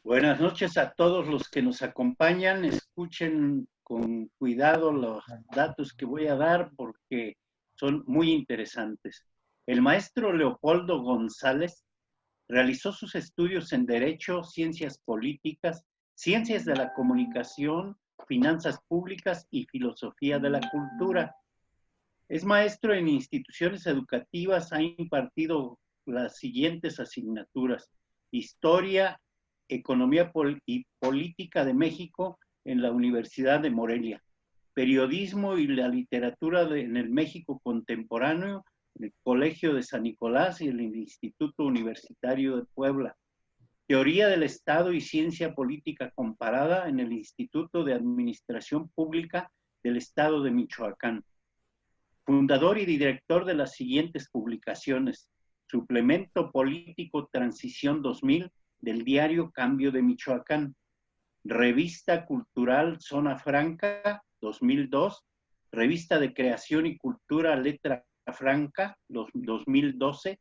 Buenas noches a todos los que nos acompañan. Escuchen con cuidado los datos que voy a dar porque son muy interesantes. El maestro Leopoldo González realizó sus estudios en Derecho, Ciencias Políticas, Ciencias de la Comunicación, Finanzas Públicas y Filosofía de la Cultura. Es maestro en instituciones educativas, ha impartido las siguientes asignaturas: Historia, Economía y Política de México en la Universidad de Morelia, Periodismo y la Literatura en el México Contemporáneo en el Colegio de San Nicolás y el Instituto Universitario de Puebla, Teoría del Estado y Ciencia Política Comparada en el Instituto de Administración Pública del Estado de Michoacán. Fundador y director de las siguientes publicaciones: Suplemento Político Transición 2000 del diario Cambio de Michoacán, Revista Cultural Zona Franca 2002, Revista de Creación y Cultura Letra Franca 2012,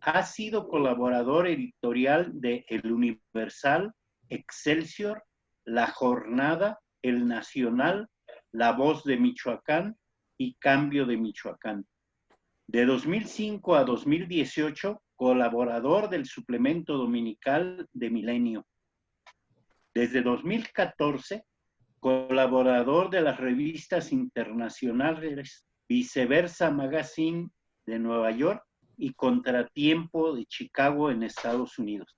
ha sido colaborador editorial de El Universal, Excelsior, La Jornada, El Nacional, La Voz de Michoacán y Cambio de Michoacán. De 2005 a 2018, colaborador del suplemento dominical de Milenio. Desde 2014, colaborador de las revistas internacionales Viceversa Magazine de Nueva York y Contratiempo de Chicago en Estados Unidos.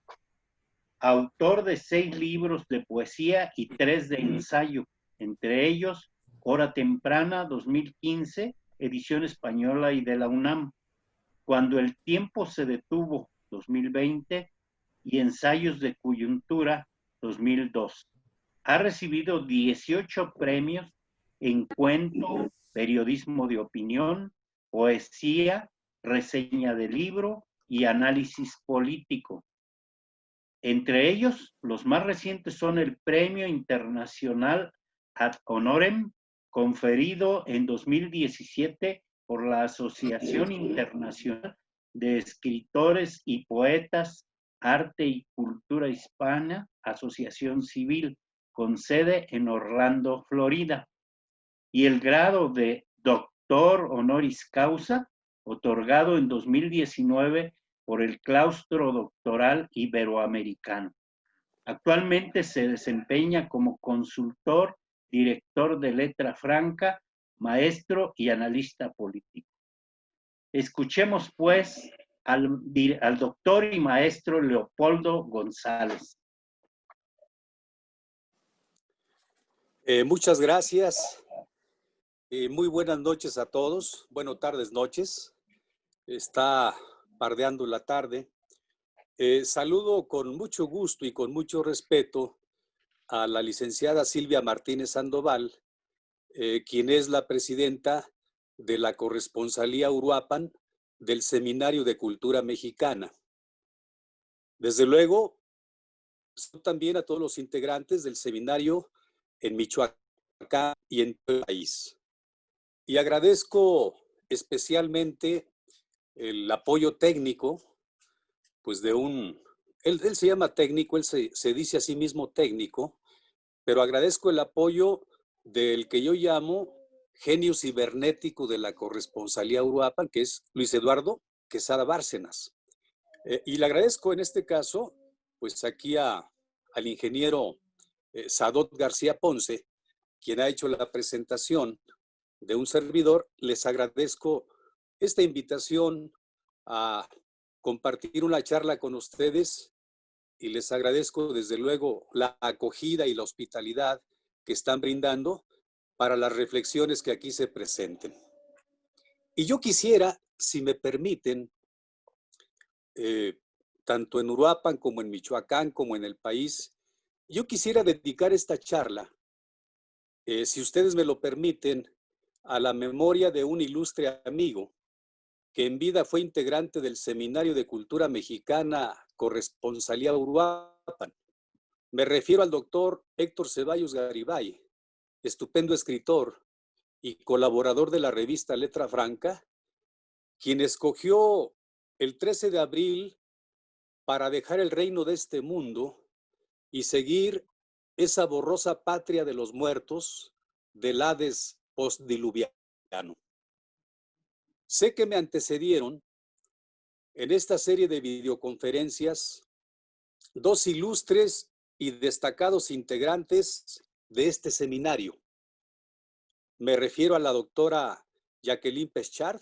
Autor de 6 libros de poesía y 3 de ensayo, entre ellos Hora Temprana 2015, edición española y de la UNAM, Cuando el tiempo se detuvo 2020 y Ensayos de coyuntura 2002. Ha recibido 18 premios en cuento, periodismo de opinión, poesía, reseña de libro y análisis político. Entre ellos, los más recientes son el Premio Internacional Ad Honorem, conferido en 2017 por la Asociación Internacional de Escritores y Poetas, Arte y Cultura Hispana, Asociación Civil, con sede en Orlando, Florida, y el grado de Doctor Honoris Causa, otorgado en 2019 por el Claustro Doctoral Iberoamericano. Actualmente se desempeña como consultor, director de Letra Franca, maestro y analista político. Escuchemos, pues, al doctor y maestro Leopoldo González. Muchas gracias. Muy buenas noches a todos. Buenas tardes, noches. Está pardeando la tarde. Saludo con mucho gusto y con mucho respeto a la licenciada Silvia Martínez Sandoval, quien es la presidenta de la Corresponsalía Uruapan del Seminario de Cultura Mexicana. Desde luego, también a todos los integrantes del seminario en Michoacán y en todo el país. Y agradezco especialmente el apoyo técnico, pues de él se llama técnico, él se dice a sí mismo técnico, pero agradezco el apoyo del que yo llamo genio cibernético de la Corresponsalía Uruapan, que es Luis Eduardo Quesada Bárcenas. Y le agradezco en este caso, pues aquí al ingeniero Sadot García Ponce, quien ha hecho la presentación de un servidor. Les agradezco esta invitación a compartir una charla con ustedes y les agradezco desde luego la acogida y la hospitalidad que están brindando para las reflexiones que aquí se presenten. Y yo quisiera, si me permiten, tanto en Uruapan como en Michoacán como en el país, yo quisiera dedicar esta charla, si ustedes me lo permiten, a la memoria de un ilustre amigo que en vida fue integrante del Seminario de Cultura Mexicana Corresponsalía Uruapan. Me refiero al doctor Héctor Ceballos Garibay, estupendo escritor y colaborador de la revista Letra Franca, quien escogió el 13 de abril para dejar el reino de este mundo y seguir esa borrosa patria de los muertos del Hades postdiluviano. Sé que me antecedieron en esta serie de videoconferencias dos ilustres y destacados integrantes de este seminario. Me refiero a la doctora Jacqueline Peschard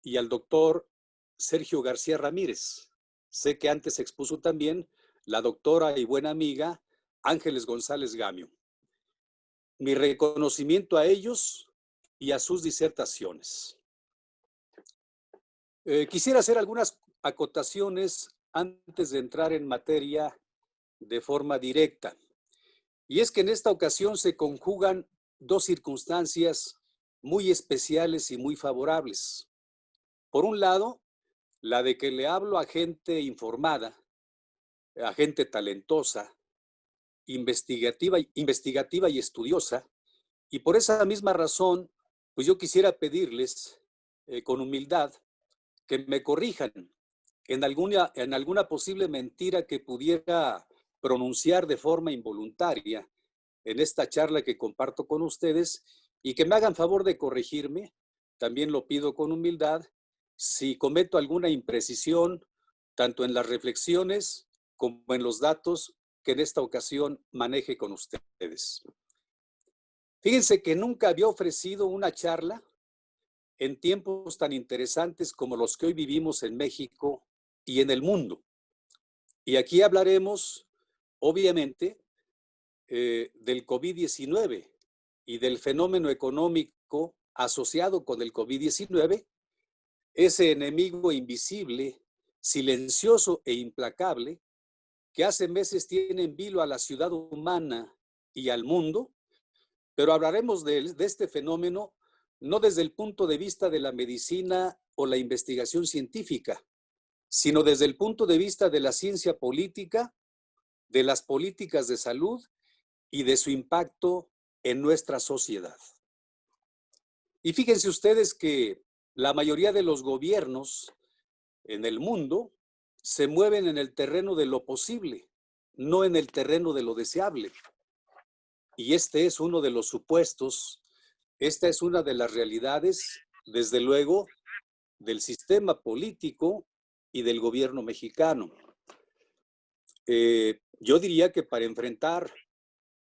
y al doctor Sergio García Ramírez. Sé que antes expuso también la doctora y buena amiga Ángeles González Gamio. Mi reconocimiento a ellos y a sus disertaciones. Quisiera hacer algunas acotaciones antes de entrar en materia de forma directa. Y es que en esta ocasión se conjugan dos circunstancias muy especiales y muy favorables. Por un lado, la de que le hablo a gente informada, a gente talentosa, investigativa y estudiosa, y por esa misma razón, pues yo quisiera pedirles con humildad que me corrijan en alguna posible mentira que pudiera pronunciar de forma involuntaria en esta charla que comparto con ustedes y que me hagan favor de corregirme, también lo pido con humildad, si cometo alguna imprecisión, tanto en las reflexiones como en los datos que en esta ocasión maneje con ustedes. Fíjense que nunca había ofrecido una charla en tiempos tan interesantes como los que hoy vivimos en México y en el mundo. Y aquí hablaremos, obviamente, del COVID-19 y del fenómeno económico asociado con el COVID-19, ese enemigo invisible, silencioso e implacable, que hace meses tiene en vilo a la ciudad humana y al mundo, pero hablaremos de este fenómeno no desde el punto de vista de la medicina o la investigación científica, sino desde el punto de vista de la ciencia política, de las políticas de salud y de su impacto en nuestra sociedad. Y fíjense ustedes que la mayoría de los gobiernos en el mundo se mueven en el terreno de lo posible, no en el terreno de lo deseable. Y este es uno de los supuestos, esta es una de las realidades, desde luego, del sistema político y del gobierno mexicano. Yo diría que para enfrentar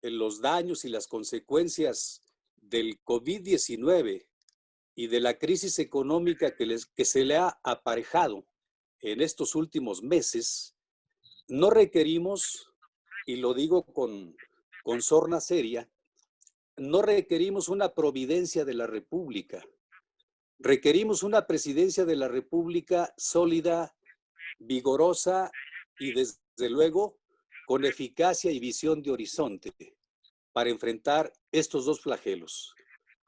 los daños y las consecuencias del COVID-19 y de la crisis económica que se le ha aparejado en estos últimos meses, no requerimos, y lo digo con sorna seria, no requerimos una providencia de la República. Requerimos una presidencia de la República sólida, vigorosa y desde luego con eficacia y visión de horizonte para enfrentar estos dos flagelos,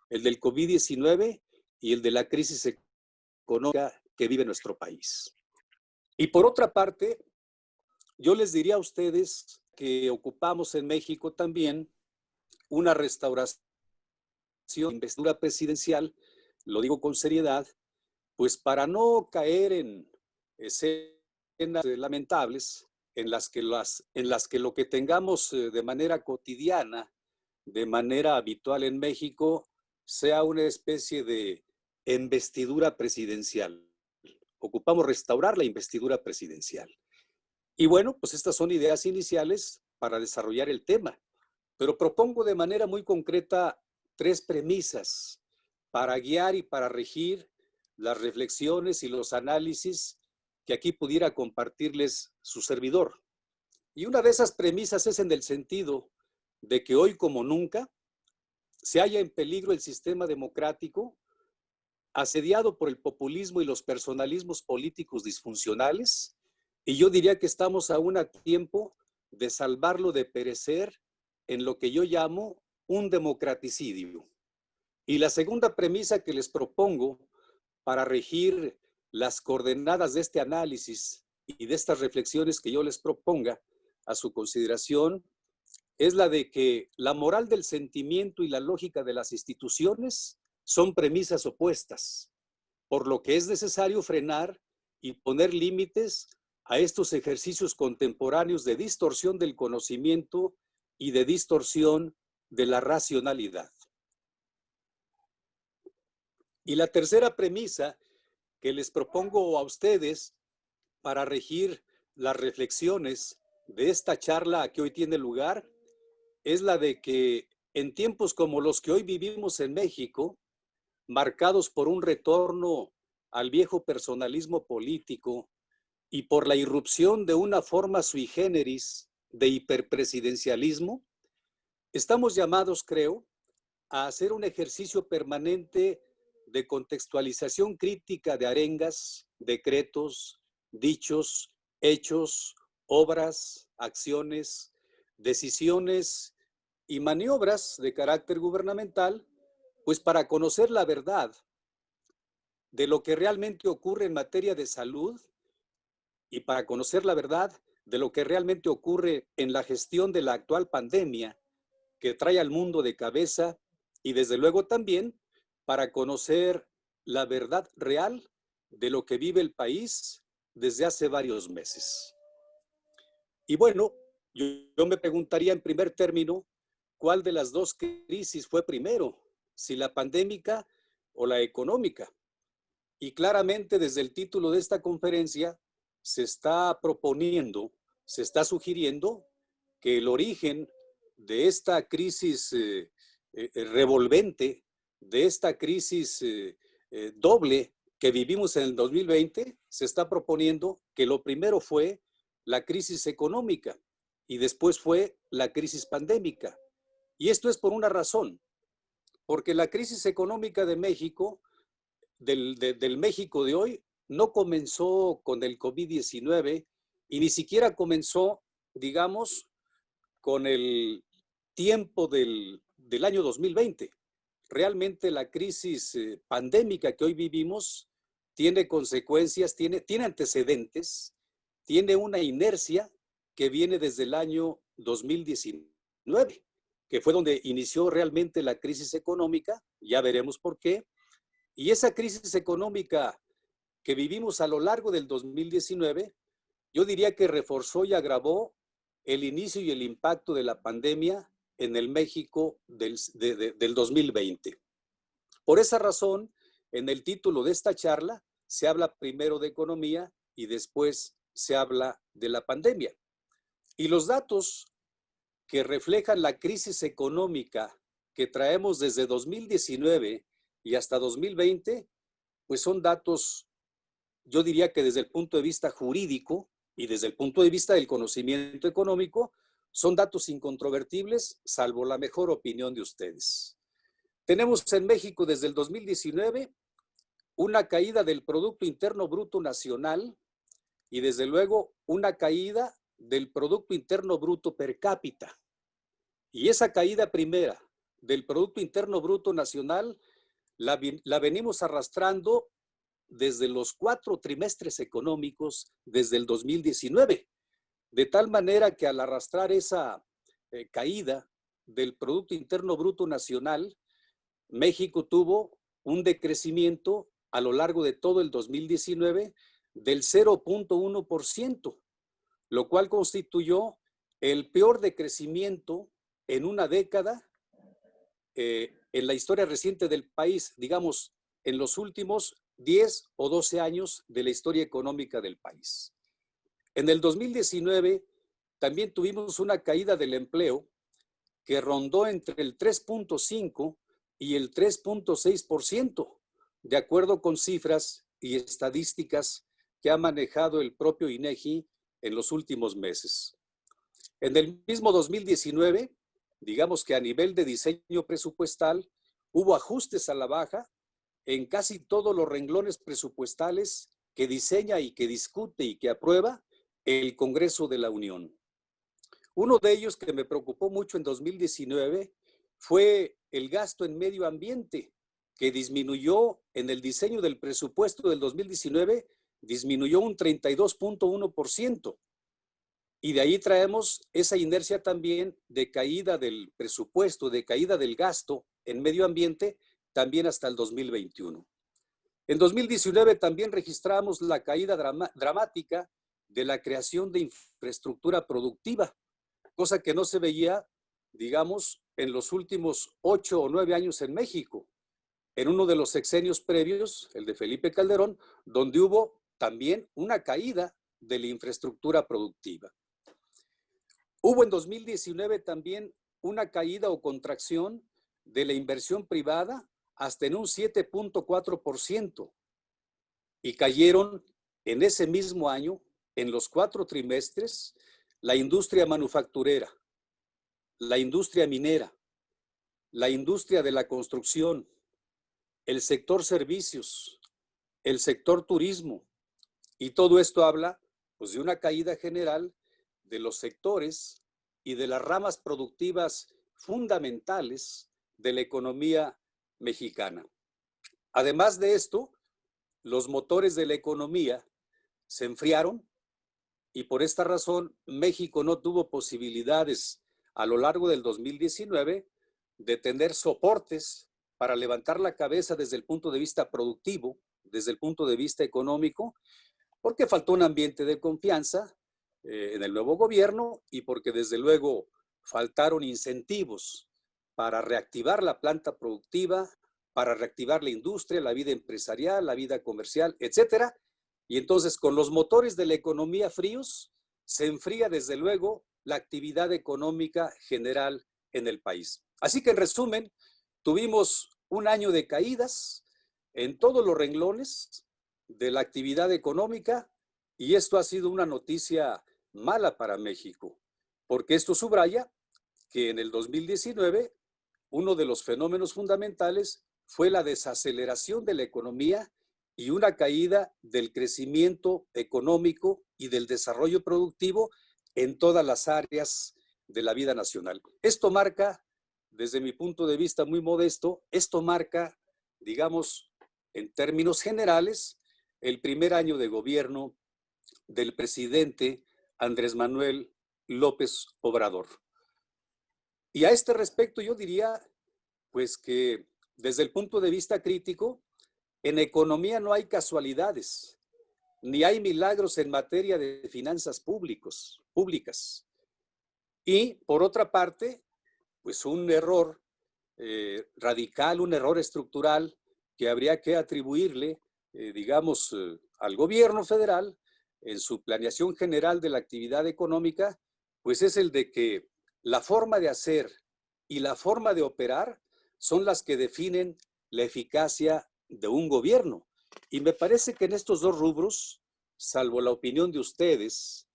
el del COVID-19 y el de la crisis económica que vive nuestro país. Y por otra parte, yo les diría a ustedes que ocupamos en México también una restauración de investidura presidencial, lo digo con seriedad, pues para no caer en escenas lamentables en las que lo que tengamos de manera cotidiana, de manera habitual en México, sea una especie de investidura presidencial. Ocupamos restaurar la investidura presidencial. Y bueno, pues estas son ideas iniciales para desarrollar el tema, pero propongo de manera muy concreta tres premisas para guiar y para regir las reflexiones y los análisis que aquí pudiera compartirles su servidor. Y una de esas premisas es en el sentido de que hoy como nunca se halla en peligro el sistema democrático, asediado por el populismo y los personalismos políticos disfuncionales, y yo diría que estamos aún a tiempo de salvarlo de perecer en lo que yo llamo un democraticidio. Y la segunda premisa que les propongo para regir las coordenadas de este análisis y de estas reflexiones que yo les proponga a su consideración es la de que la moral del sentimiento y la lógica de las instituciones son premisas opuestas, por lo que es necesario frenar y poner límites a estos ejercicios contemporáneos de distorsión del conocimiento y de distorsión de la racionalidad. Y la tercera premisa que les propongo a ustedes para regir las reflexiones de esta charla que hoy tiene lugar es la de que en tiempos como los que hoy vivimos en México, marcados por un retorno al viejo personalismo político y por la irrupción de una forma sui generis de hiperpresidencialismo, estamos llamados, creo, a hacer un ejercicio permanente de contextualización crítica de arengas, decretos, dichos, hechos, obras, acciones, decisiones y maniobras de carácter gubernamental, pues para conocer la verdad de lo que realmente ocurre en materia de salud y para conocer la verdad de lo que realmente ocurre en la gestión de la actual pandemia que trae al mundo de cabeza y desde luego también para conocer la verdad real de lo que vive el país desde hace varios meses. Y bueno, yo me preguntaría en primer término, ¿cuál de las dos crisis fue primero? Si la pandémica o la económica. Y claramente desde el título de esta conferencia se está proponiendo, se está sugiriendo que el origen de esta crisis revolvente, de esta crisis doble que vivimos en el 2020, se está proponiendo que lo primero fue la crisis económica y después fue la crisis pandémica. Y esto es por una razón, porque la crisis económica de México, del México de hoy, no comenzó con el COVID-19 y ni siquiera comenzó, digamos, con el tiempo del año 2020. Realmente la crisis pandémica que hoy vivimos tiene consecuencias, tiene antecedentes, tiene una inercia que viene desde el año 2019, que fue donde inició realmente la crisis económica, ya veremos por qué. Y esa crisis económica que vivimos a lo largo del 2019, yo diría que reforzó y agravó el inicio y el impacto de la pandemia en el México del 2020. Por esa razón, en el título de esta charla se habla primero de economía y después se habla de la pandemia. Y los datos que reflejan la crisis económica que traemos desde 2019 y hasta 2020, pues son datos, yo diría que desde el punto de vista jurídico y desde el punto de vista del conocimiento económico, son datos incontrovertibles, salvo la mejor opinión de ustedes. Tenemos en México desde el 2019 una caída del Producto Interno Bruto Nacional y desde luego una caída del Producto Interno Bruto per cápita. Y esa caída primera del Producto Interno Bruto Nacional la venimos arrastrando desde los 4 trimestres económicos desde el 2019. De tal manera que al arrastrar esa caída del Producto Interno Bruto Nacional, México tuvo un decrecimiento a lo largo de todo el 2019 del 0.1%, lo cual constituyó el peor decrecimiento en una década en la historia reciente del país, digamos, en los últimos 10 o 12 años de la historia económica del país. En el 2019 también tuvimos una caída del empleo que rondó entre el 3.5 y el 3.6%, de acuerdo con cifras y estadísticas que ha manejado el propio INEGI en los últimos meses. En el mismo 2019, digamos que a nivel de diseño presupuestal, hubo ajustes a la baja en casi todos los renglones presupuestales que diseña y que discute y que aprueba el Congreso de la Unión. Uno de ellos que me preocupó mucho en 2019 fue el gasto en medio ambiente, que disminuyó en el diseño del presupuesto del 2019, disminuyó un 32.1%. Y de ahí traemos esa inercia también de caída del presupuesto, de caída del gasto en medio ambiente, también hasta el 2021. En 2019 también registramos la caída dramática de la creación de infraestructura productiva, cosa que no se veía, digamos, en los últimos 8 o 9 años en México. En uno de los sexenios previos, el de Felipe Calderón, donde hubo también una caída de la infraestructura productiva. Hubo en 2019 también una caída o contracción de la inversión privada hasta en un 7.4%, y cayeron en ese mismo año, en los 4 trimestres, la industria manufacturera, la industria minera, la industria de la construcción, el sector servicios, el sector turismo, y todo esto habla pues de una caída general de los sectores y de las ramas productivas fundamentales de la economía mexicana. Además de esto, los motores de la economía se enfriaron y por esta razón México no tuvo posibilidades a lo largo del 2019 de tener soportes para levantar la cabeza desde el punto de vista productivo, desde el punto de vista económico, porque faltó un ambiente de confianza en el nuevo gobierno y porque desde luego faltaron incentivos para reactivar la planta productiva, para reactivar la industria, la vida empresarial, la vida comercial, etcétera. Y entonces, con los motores de la economía fríos, se enfría desde luego la actividad económica general en el país. Así que, en resumen, tuvimos un año de caídas en todos los renglones de la actividad económica, y esto ha sido una noticia mala para México, porque esto subraya que en el 2019 uno de los fenómenos fundamentales fue la desaceleración de la economía y una caída del crecimiento económico y del desarrollo productivo en todas las áreas de la vida nacional. Esto marca, desde mi punto de vista muy modesto, esto marca, digamos, en términos generales, el primer año de gobierno del presidente Andrés Manuel López Obrador. Y a este respecto yo diría, pues que desde el punto de vista crítico, en economía no hay casualidades, ni hay milagros en materia de finanzas públicas. Y por otra parte, pues un error radical, un error estructural que habría que atribuirle, digamos, al gobierno federal en su planeación general de la actividad económica, pues es el de que la forma de hacer y la forma de operar son las que definen la eficacia de un gobierno. Y me parece que en estos dos rubros, salvo la opinión de ustedes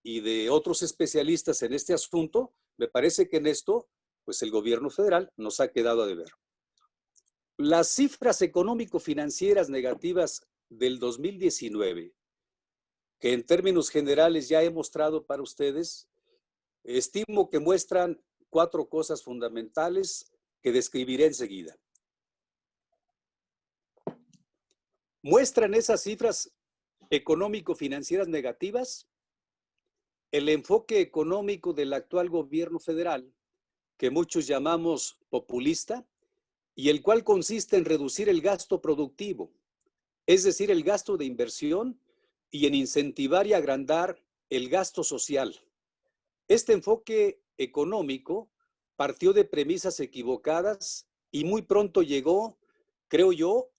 y de otros especialistas en este asunto, me parece que en esto, pues el gobierno federal nos ha quedado a deber. Las cifras económico-financieras negativas del 2019, que en términos generales ya he mostrado para ustedes, estimo que muestran 4 cosas fundamentales que describiré enseguida. Muestran esas cifras económico-financieras negativas el enfoque económico del actual gobierno federal, que muchos llamamos populista, y el cual consiste en reducir el gasto productivo, es decir, el gasto de inversión, y en incentivar y agrandar el gasto social. Este enfoque económico partió de premisas equivocadas y muy pronto llegó, creo yo,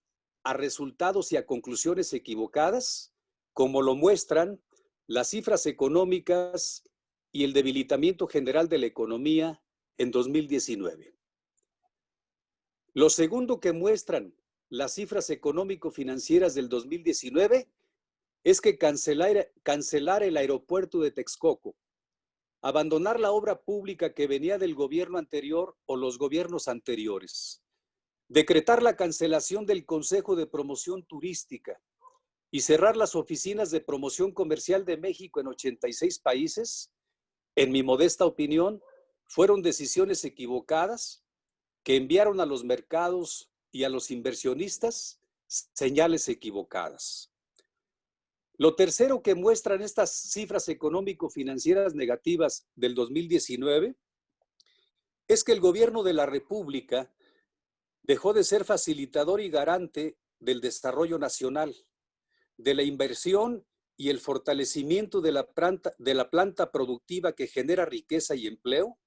a resultados y a conclusiones equivocadas, como lo muestran las cifras económicas y el debilitamiento general de la economía en 2019. Lo segundo que muestran las cifras económico-financieras del 2019 es que cancelar el aeropuerto de Texcoco, abandonar la obra pública que venía del gobierno anterior o los gobiernos anteriores, decretar la cancelación del Consejo de Promoción Turística y cerrar las oficinas de promoción comercial de México en 86 países, en mi modesta opinión, fueron decisiones equivocadas que enviaron a los mercados y a los inversionistas señales equivocadas. Lo tercero que muestran estas cifras económico-financieras negativas del 2019 es que el gobierno de la República dejó de ser facilitador y garante del desarrollo nacional, de la inversión y el fortalecimiento de la planta productiva que genera riqueza y empleo,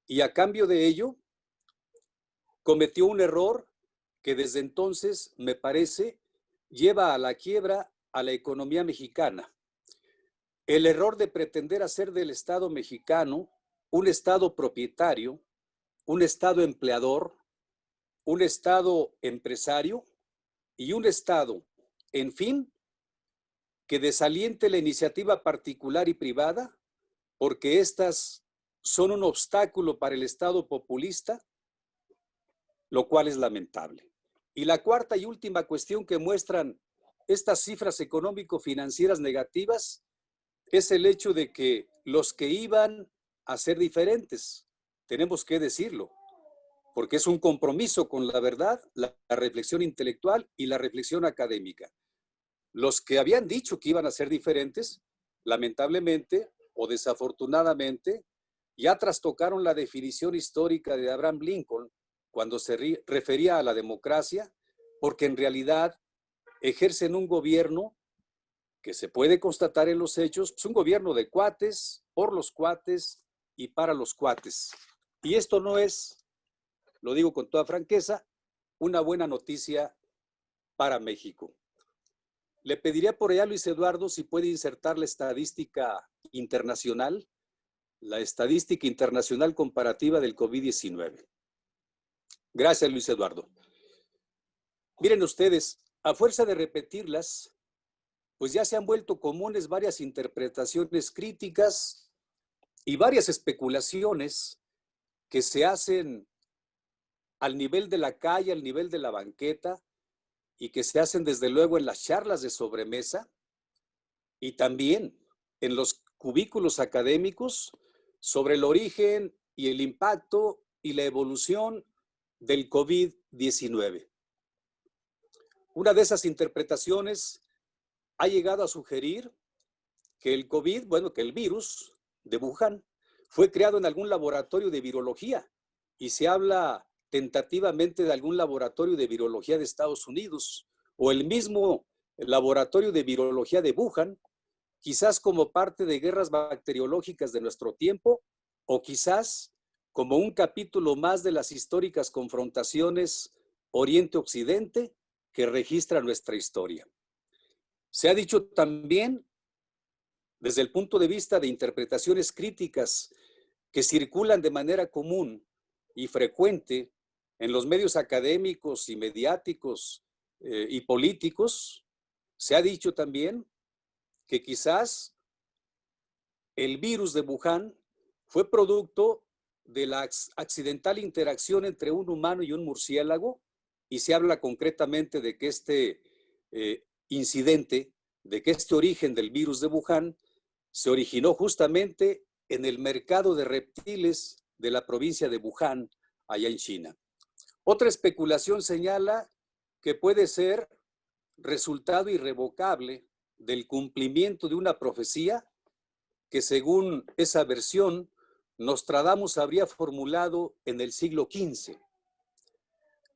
y a cambio de ello cometió un error que desde entonces, me parece, lleva a la quiebra a la economía mexicana. El error de pretender hacer del Estado mexicano un Estado propietario, un Estado empleador, un Estado empresario y un Estado, en fin, que desaliente la iniciativa particular y privada, porque estas son un obstáculo para el Estado populista, lo cual es lamentable. Y la cuarta y última cuestión que muestran estas cifras económico-financieras negativas es el hecho de que los que iban a ser diferentes, tenemos que decirlo, porque es un compromiso con la verdad, la reflexión intelectual y la reflexión académica. Los que habían dicho que iban a ser diferentes, lamentablemente o desafortunadamente, ya trastocaron la definición histórica de Abraham Lincoln cuando se refería a la democracia, porque en realidad ejercen un gobierno que se puede constatar en los hechos, es un gobierno de cuates, por los cuates y para los cuates. Y esto no es, lo digo con toda franqueza, una buena noticia para México. Le pediría por allá a Luis Eduardo si puede insertar la estadística internacional comparativa del COVID-19. Gracias, Luis Eduardo. Miren ustedes, a fuerza de repetirlas, pues ya se han vuelto comunes varias interpretaciones críticas y varias especulaciones que se hacen al nivel de la calle, al nivel de la banqueta, y que se hacen desde luego en las charlas de sobremesa y también en los cubículos académicos sobre el origen y el impacto y la evolución del COVID-19. Una de esas interpretaciones ha llegado a sugerir que el COVID, que el virus de Wuhan fue creado en algún laboratorio de virología y se habla tentativamente de algún laboratorio de virología de Estados Unidos o el mismo laboratorio de virología de Wuhan, quizás como parte de guerras bacteriológicas de nuestro tiempo o quizás como un capítulo más de las históricas confrontaciones Oriente-Occidente que registra nuestra historia. Se ha dicho también, desde el punto de vista de interpretaciones críticas que circulan de manera común y frecuente en los medios académicos y mediáticos y políticos, se ha dicho también que quizás el virus de Wuhan fue producto de la accidental interacción entre un humano y un murciélago, y se habla concretamente de que este incidente, de que este origen del virus de Wuhan se originó justamente en el mercado de reptiles de la provincia de Wuhan, allá en China. Otra especulación señala que puede ser resultado irrevocable del cumplimiento de una profecía que, según esa versión, Nostradamus habría formulado en el siglo XV.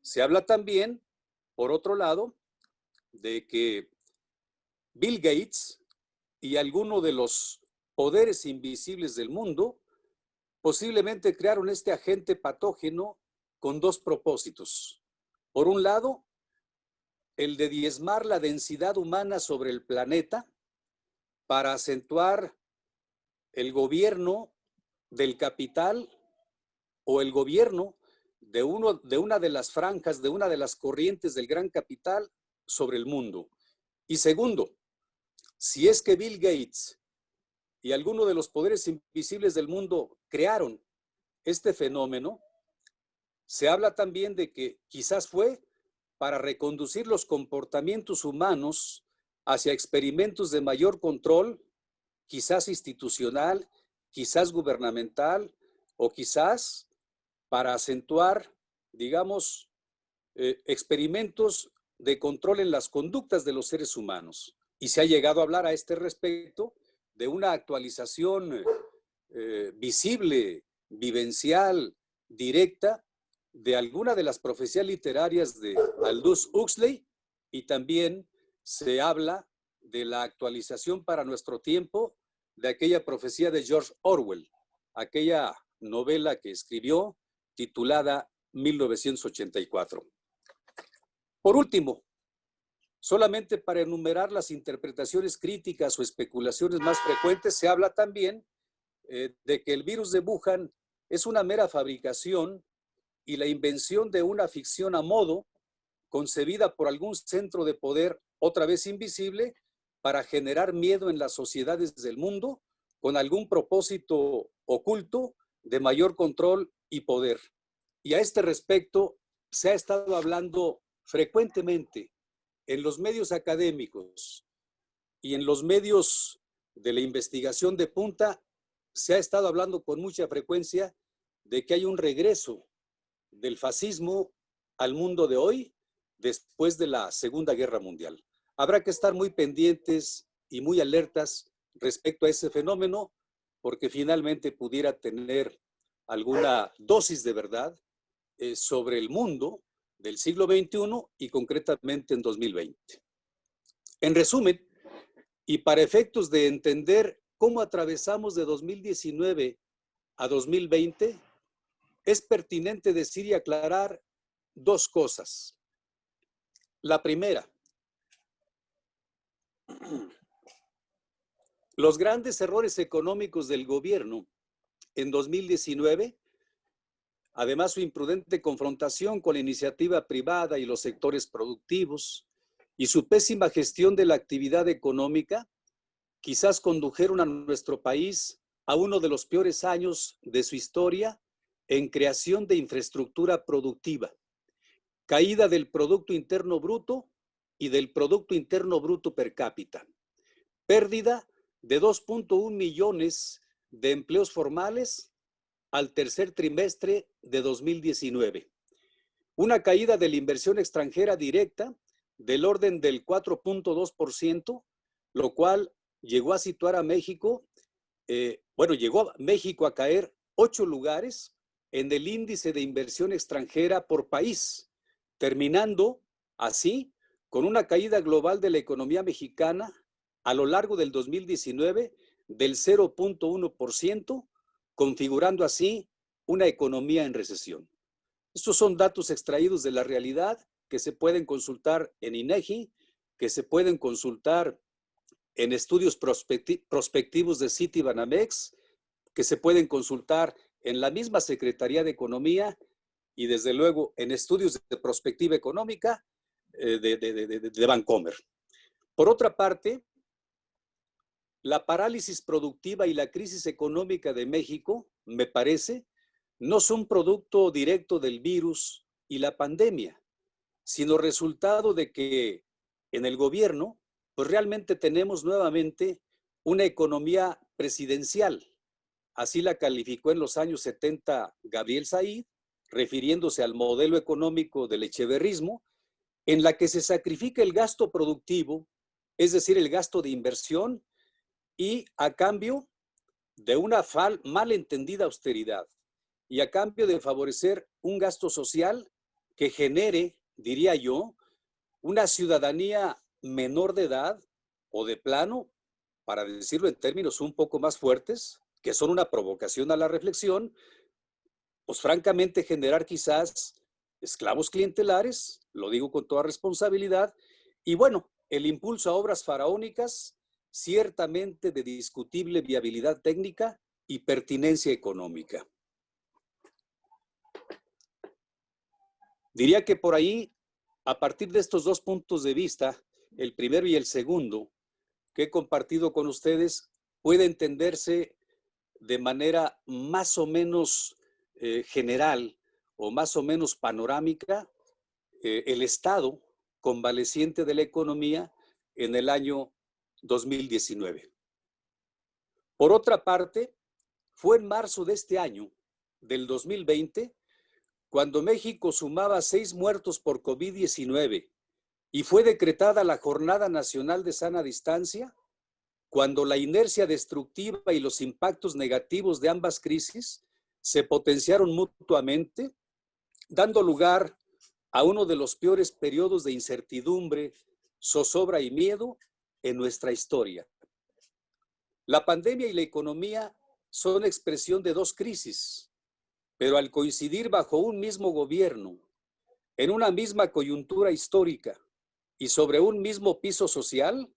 Se habla también, por otro lado, de que Bill Gates y alguno de los poderes invisibles del mundo posiblemente crearon este agente patógeno con dos propósitos. Por un lado, el de diezmar la densidad humana sobre el planeta para acentuar el gobierno del capital o el gobierno de una de las franjas, de una de las corrientes del gran capital sobre el mundo. Y segundo, si es que Bill Gates y alguno de los poderes invisibles del mundo crearon este fenómeno, se habla también de que quizás fue para reconducir los comportamientos humanos hacia experimentos de mayor control, quizás institucional, quizás gubernamental, o quizás para acentuar, digamos, experimentos de control en las conductas de los seres humanos. Y se ha llegado a hablar a este respecto de una actualización visible, vivencial, directa, de alguna de las profecías literarias de Aldous Huxley, y también se habla de la actualización para nuestro tiempo de aquella profecía de George Orwell, aquella novela que escribió titulada 1984. Por último, solamente para enumerar las interpretaciones críticas o especulaciones más frecuentes, se habla también de que el virus de Wuhan es una mera fabricación y la invención de una ficción a modo concebida por algún centro de poder, otra vez invisible, para generar miedo en las sociedades del mundo con algún propósito oculto de mayor control y poder. Y a este respecto se ha estado hablando frecuentemente en los medios académicos y en los medios de la investigación de punta. Se ha estado hablando con mucha frecuencia de que hay un regreso del fascismo al mundo de hoy después de la Segunda Guerra Mundial. Habrá que estar muy pendientes y muy alertas respecto a ese fenómeno, porque finalmente pudiera tener alguna dosis de verdad sobre el mundo del siglo XXI y concretamente en 2020. En resumen, y para efectos de entender cómo atravesamos de 2019 a 2020, es pertinente decir y aclarar dos cosas. La primera, los grandes errores económicos del gobierno en 2019, además su imprudente confrontación con la iniciativa privada y los sectores productivos y su pésima gestión de la actividad económica, quizás condujeron a nuestro país a uno de los peores años de su historia en creación de infraestructura productiva, caída del Producto Interno Bruto y del Producto Interno Bruto per cápita, pérdida de 2.1 millones de empleos formales al tercer trimestre de 2019, una caída de la inversión extranjera directa del orden del 4.2%, lo cual llegó a situar a México, llegó a México a caer 8 lugares en el índice de inversión extranjera por país, terminando así con una caída global de la economía mexicana a lo largo del 2019 del 0.1%, configurando así una economía en recesión. Estos son datos extraídos de la realidad que se pueden consultar en INEGI, que se pueden consultar en estudios prospectivos de Citibanamex, que se pueden consultar en la misma Secretaría de Economía y desde luego en estudios de prospectiva económica de Bancomer. Por otra parte, la parálisis productiva y la crisis económica de México, me parece, no son producto directo del virus y la pandemia, sino resultado de que en el gobierno, pues realmente tenemos nuevamente una economía presidencial. Así la calificó en los años 70 Gabriel Said, refiriéndose al modelo económico del echeverrismo, en la que se sacrifica el gasto productivo, es decir, el gasto de inversión, y a cambio de una mal entendida austeridad, y a cambio de favorecer un gasto social que genere, diría yo, una ciudadanía menor de edad o de plano, para decirlo en términos un poco más fuertes, que son una provocación a la reflexión, pues francamente generar quizás esclavos clientelares, lo digo con toda responsabilidad, y bueno, el impulso a obras faraónicas, ciertamente de discutible viabilidad técnica y pertinencia económica. Diría que por ahí, a partir de estos dos puntos de vista, el primero y el segundo, que he compartido con ustedes, puede entenderse de manera más o menos general o más o menos panorámica el estado convaleciente de la economía en el año 2019. Por otra parte, fue en marzo de este año, del 2020, cuando México sumaba 6 muertos por COVID-19 y fue decretada la Jornada Nacional de Sana Distancia, cuando la inercia destructiva y los impactos negativos de ambas crisis se potenciaron mutuamente, dando lugar a uno de los peores periodos de incertidumbre, zozobra y miedo en nuestra historia. La pandemia y la economía son expresión de dos crisis, pero al coincidir bajo un mismo gobierno, en una misma coyuntura histórica y sobre un mismo piso social,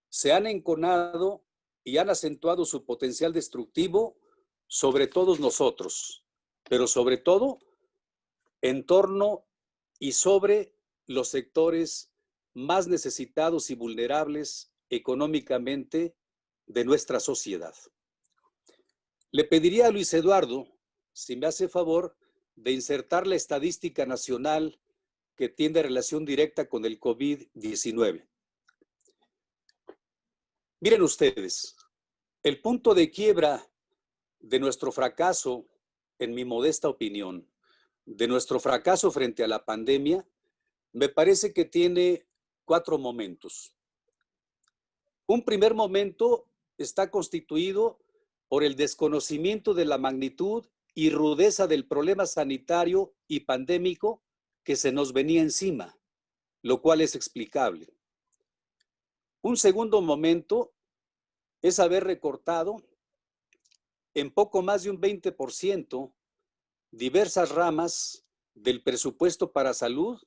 se han enconado y han acentuado su potencial destructivo sobre todos nosotros, pero sobre todo en torno y sobre los sectores más necesitados y vulnerables económicamente de nuestra sociedad. Le pediría a Luis Eduardo, si me hace favor, de insertar la estadística nacional que tiene relación directa con el COVID-19. Miren ustedes, el punto de quiebra de nuestro fracaso, en mi modesta opinión, de nuestro fracaso frente a la pandemia, me parece que tiene 4 momentos. Un primer momento está constituido por el desconocimiento de la magnitud y rudeza del problema sanitario y pandémico que se nos venía encima, lo cual es explicable. Un segundo momento es haber recortado en poco más de un 20% diversas ramas del presupuesto para salud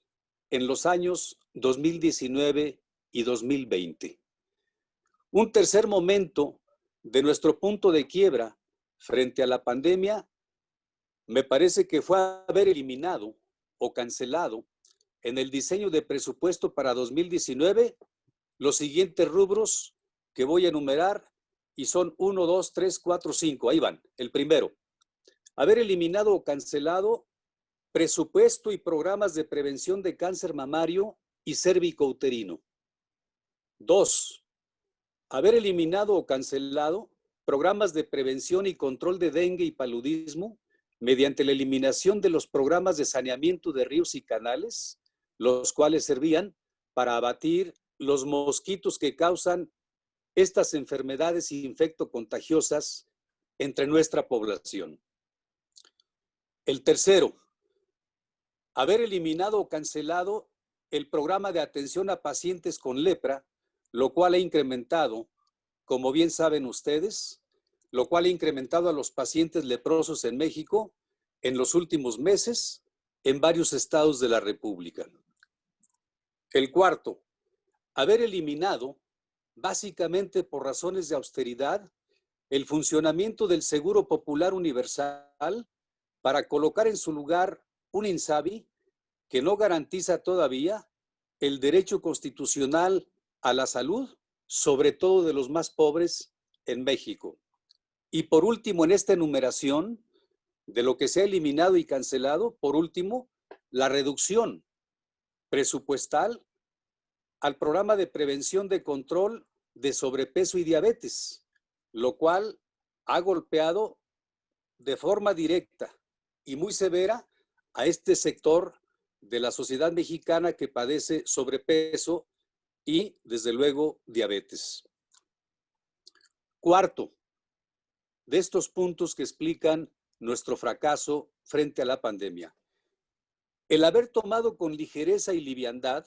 en los años 2019 y 2020. Un tercer momento de nuestro punto de quiebra frente a la pandemia me parece que fue haber eliminado o cancelado en el diseño de presupuesto para 2019 los siguientes rubros que voy a enumerar y son 1, 2, 3, 4, 5. Ahí van. El primero, haber eliminado o cancelado presupuesto y programas de prevención de cáncer mamario y cérvico-uterino. 2, haber eliminado o cancelado programas de prevención y control de dengue y paludismo mediante la eliminación de los programas de saneamiento de ríos y canales, los cuales servían para abatir los mosquitos que causan estas enfermedades infectocontagiosas entre nuestra población. El tercero, haber eliminado o cancelado el programa de atención a pacientes con lepra, lo cual ha incrementado, como bien saben ustedes, lo cual ha incrementado a los pacientes leprosos en México en los últimos meses en varios estados de la República. El cuarto, haber eliminado, básicamente por razones de austeridad, el funcionamiento del Seguro Popular Universal para colocar en su lugar un INSABI que no garantiza todavía el derecho constitucional a la salud, sobre todo de los más pobres en México. Y por último, en esta enumeración de lo que se ha eliminado y cancelado, por último, la reducción presupuestal al programa de prevención de control de sobrepeso y diabetes, lo cual ha golpeado de forma directa y muy severa a este sector de la sociedad mexicana que padece sobrepeso y, desde luego, diabetes. Cuarto, de estos puntos que explican nuestro fracaso frente a la pandemia. El haber tomado con ligereza y liviandad,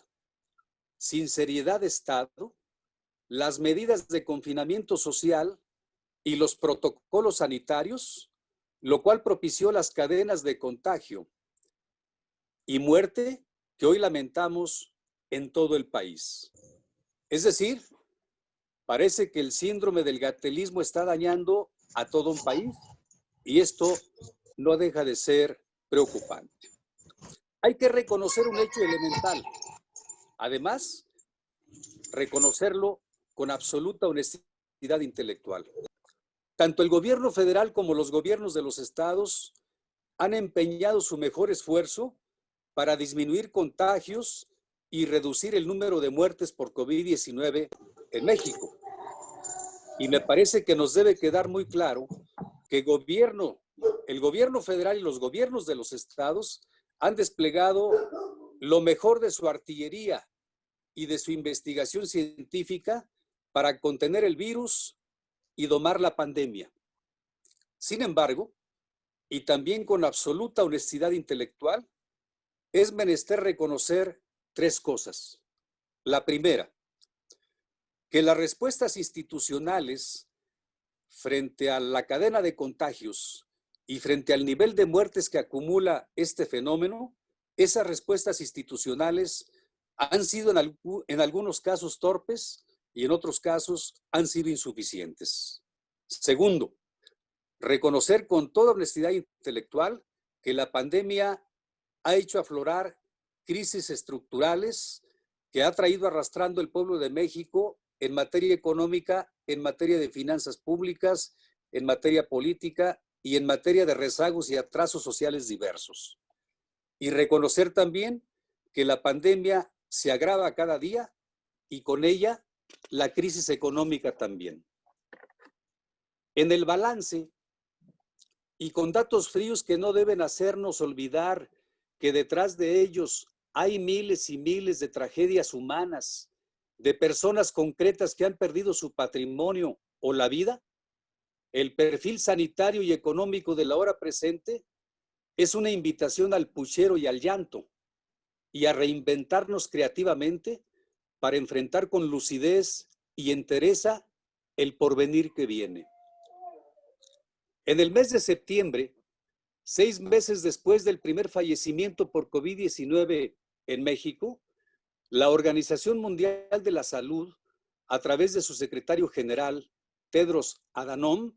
sin seriedad de Estado, las medidas de confinamiento social y los protocolos sanitarios, lo cual propició las cadenas de contagio y muerte que hoy lamentamos en todo el país. Es decir, parece que el síndrome del gatelismo está dañando a todo un país y esto no deja de ser preocupante. Hay que reconocer un hecho elemental. Además, reconocerlo con absoluta honestidad intelectual. Tanto el gobierno federal como los gobiernos de los estados han empeñado su mejor esfuerzo para disminuir contagios y reducir el número de muertes por COVID-19 en México. Y me parece que nos debe quedar muy claro que el gobierno federal y los gobiernos de los estados han desplegado lo mejor de su artillería y de su investigación científica para contener el virus y domar la pandemia. Sin embargo, y también con absoluta honestidad intelectual, es menester reconocer 3 cosas. La primera, que las respuestas institucionales frente a la cadena de contagios y frente al nivel de muertes que acumula este fenómeno, esas respuestas institucionales han sido en algunos casos torpes y en otros casos han sido insuficientes. Segundo, reconocer con toda honestidad intelectual que la pandemia ha hecho aflorar crisis estructurales que ha traído arrastrando el pueblo de México en materia económica, en materia de finanzas públicas, en materia política y en materia de rezagos y atrasos sociales diversos. Y reconocer también que la pandemia se agrava cada día y con ella la crisis económica también. En el balance y con datos fríos que no deben hacernos olvidar que detrás de ellos hay miles y miles de tragedias humanas, de personas concretas que han perdido su patrimonio o la vida, el perfil sanitario y económico de la hora presente es una invitación al puchero y al llanto y a reinventarnos creativamente para enfrentar con lucidez y entereza el porvenir que viene. En el mes de septiembre, 6 meses después del primer fallecimiento por COVID-19 en México, la Organización Mundial de la Salud, a través de su secretario general, Tedros Adhanom,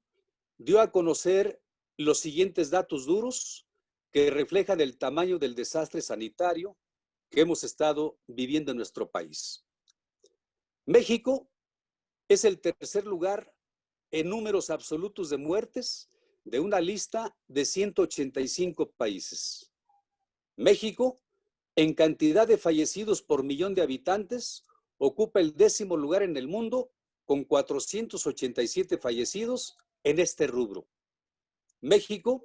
dio a conocer los siguientes datos duros que reflejan el tamaño del desastre sanitario que hemos estado viviendo en nuestro país. México es el tercer lugar en números absolutos de muertes de una lista de 185 países. México, en cantidad de fallecidos por millón de habitantes, ocupa el 10º lugar en el mundo con 487 fallecidos en este rubro. México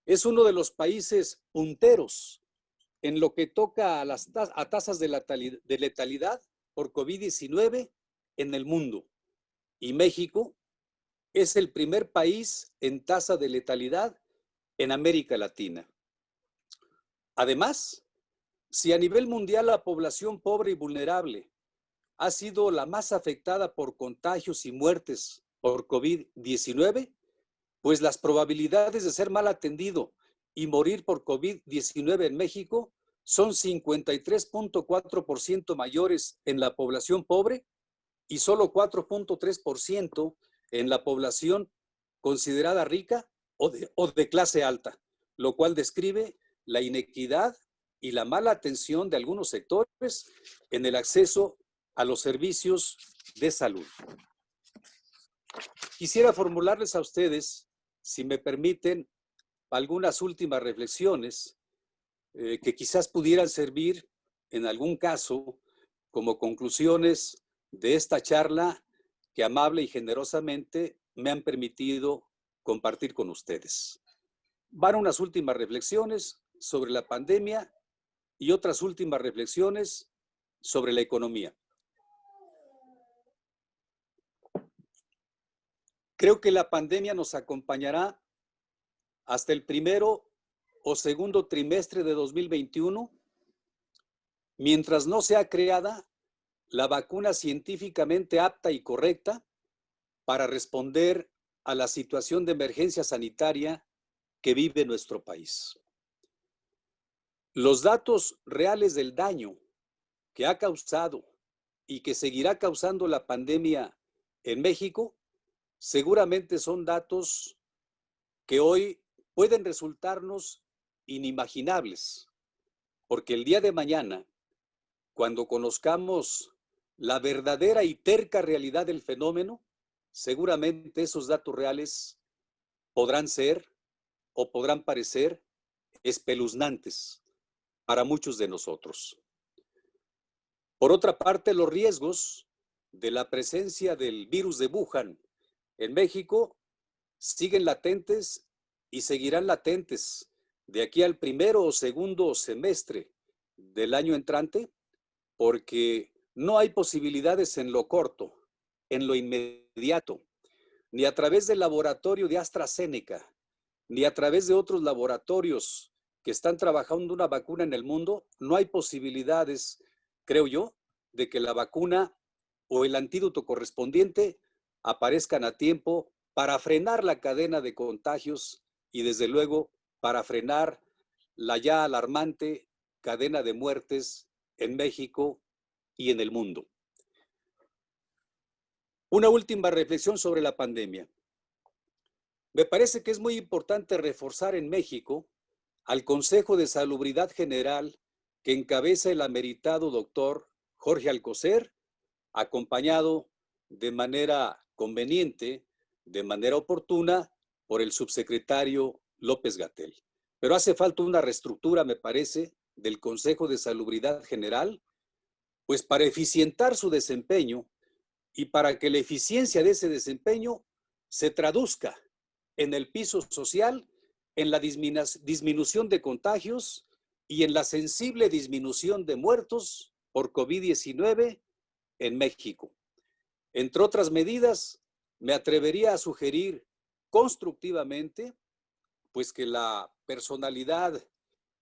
es uno de los países punteros en lo que toca a tasas de letalidad por COVID-19 en el mundo. Y México es el primer país en tasa de letalidad en América Latina. Además, si a nivel mundial la población pobre y vulnerable ha sido la más afectada por contagios y muertes por COVID-19, pues las probabilidades de ser mal atendido y morir por COVID-19 en México son 53.4% mayores en la población pobre y solo 4.3% en la población considerada rica o de clase alta, lo cual describe la inequidad y la mala atención de algunos sectores en el acceso a los servicios de salud. Quisiera formularles a ustedes, si me permiten, algunas últimas reflexiones que quizás pudieran servir en algún caso como conclusiones de esta charla que amable y generosamente me han permitido compartir con ustedes. Van unas últimas reflexiones sobre la pandemia y otras últimas reflexiones sobre la economía. Creo que la pandemia nos acompañará hasta el primero o segundo trimestre de 2021, mientras no sea creada la vacuna científicamente apta y correcta para responder a la situación de emergencia sanitaria que vive nuestro país. Los datos reales del daño que ha causado y que seguirá causando la pandemia en México seguramente son datos que hoy pueden resultarnos inimaginables, porque el día de mañana, cuando conozcamos la verdadera y terca realidad del fenómeno, seguramente esos datos reales podrán ser o podrán parecer espeluznantes para muchos de nosotros. Por otra parte, los riesgos de la presencia del virus de Wuhan en México siguen latentes y seguirán latentes de aquí al primero o segundo semestre del año entrante, porque no hay posibilidades en lo corto, en lo inmediato, ni a través del laboratorio de AstraZeneca, ni a través de otros laboratorios que están trabajando una vacuna en el mundo, no hay posibilidades, creo yo, de que la vacuna o el antídoto correspondiente aparezcan a tiempo para frenar la cadena de contagios y, desde luego, para frenar la ya alarmante cadena de muertes en México y en el mundo. Una última reflexión sobre la pandemia. Me parece que es muy importante reforzar en México al Consejo de Salubridad General que encabeza el ameritado doctor Jorge Alcocer, acompañado de manera conveniente, de manera oportuna, por el subsecretario López-Gatell. Pero hace falta una reestructura, me parece, del Consejo de Salubridad General, pues para eficientar su desempeño y para que la eficiencia de ese desempeño se traduzca en el piso social, en la disminución de contagios y en la sensible disminución de muertos por COVID-19 en México. Entre otras medidas, me atrevería a sugerir constructivamente, pues que la personalidad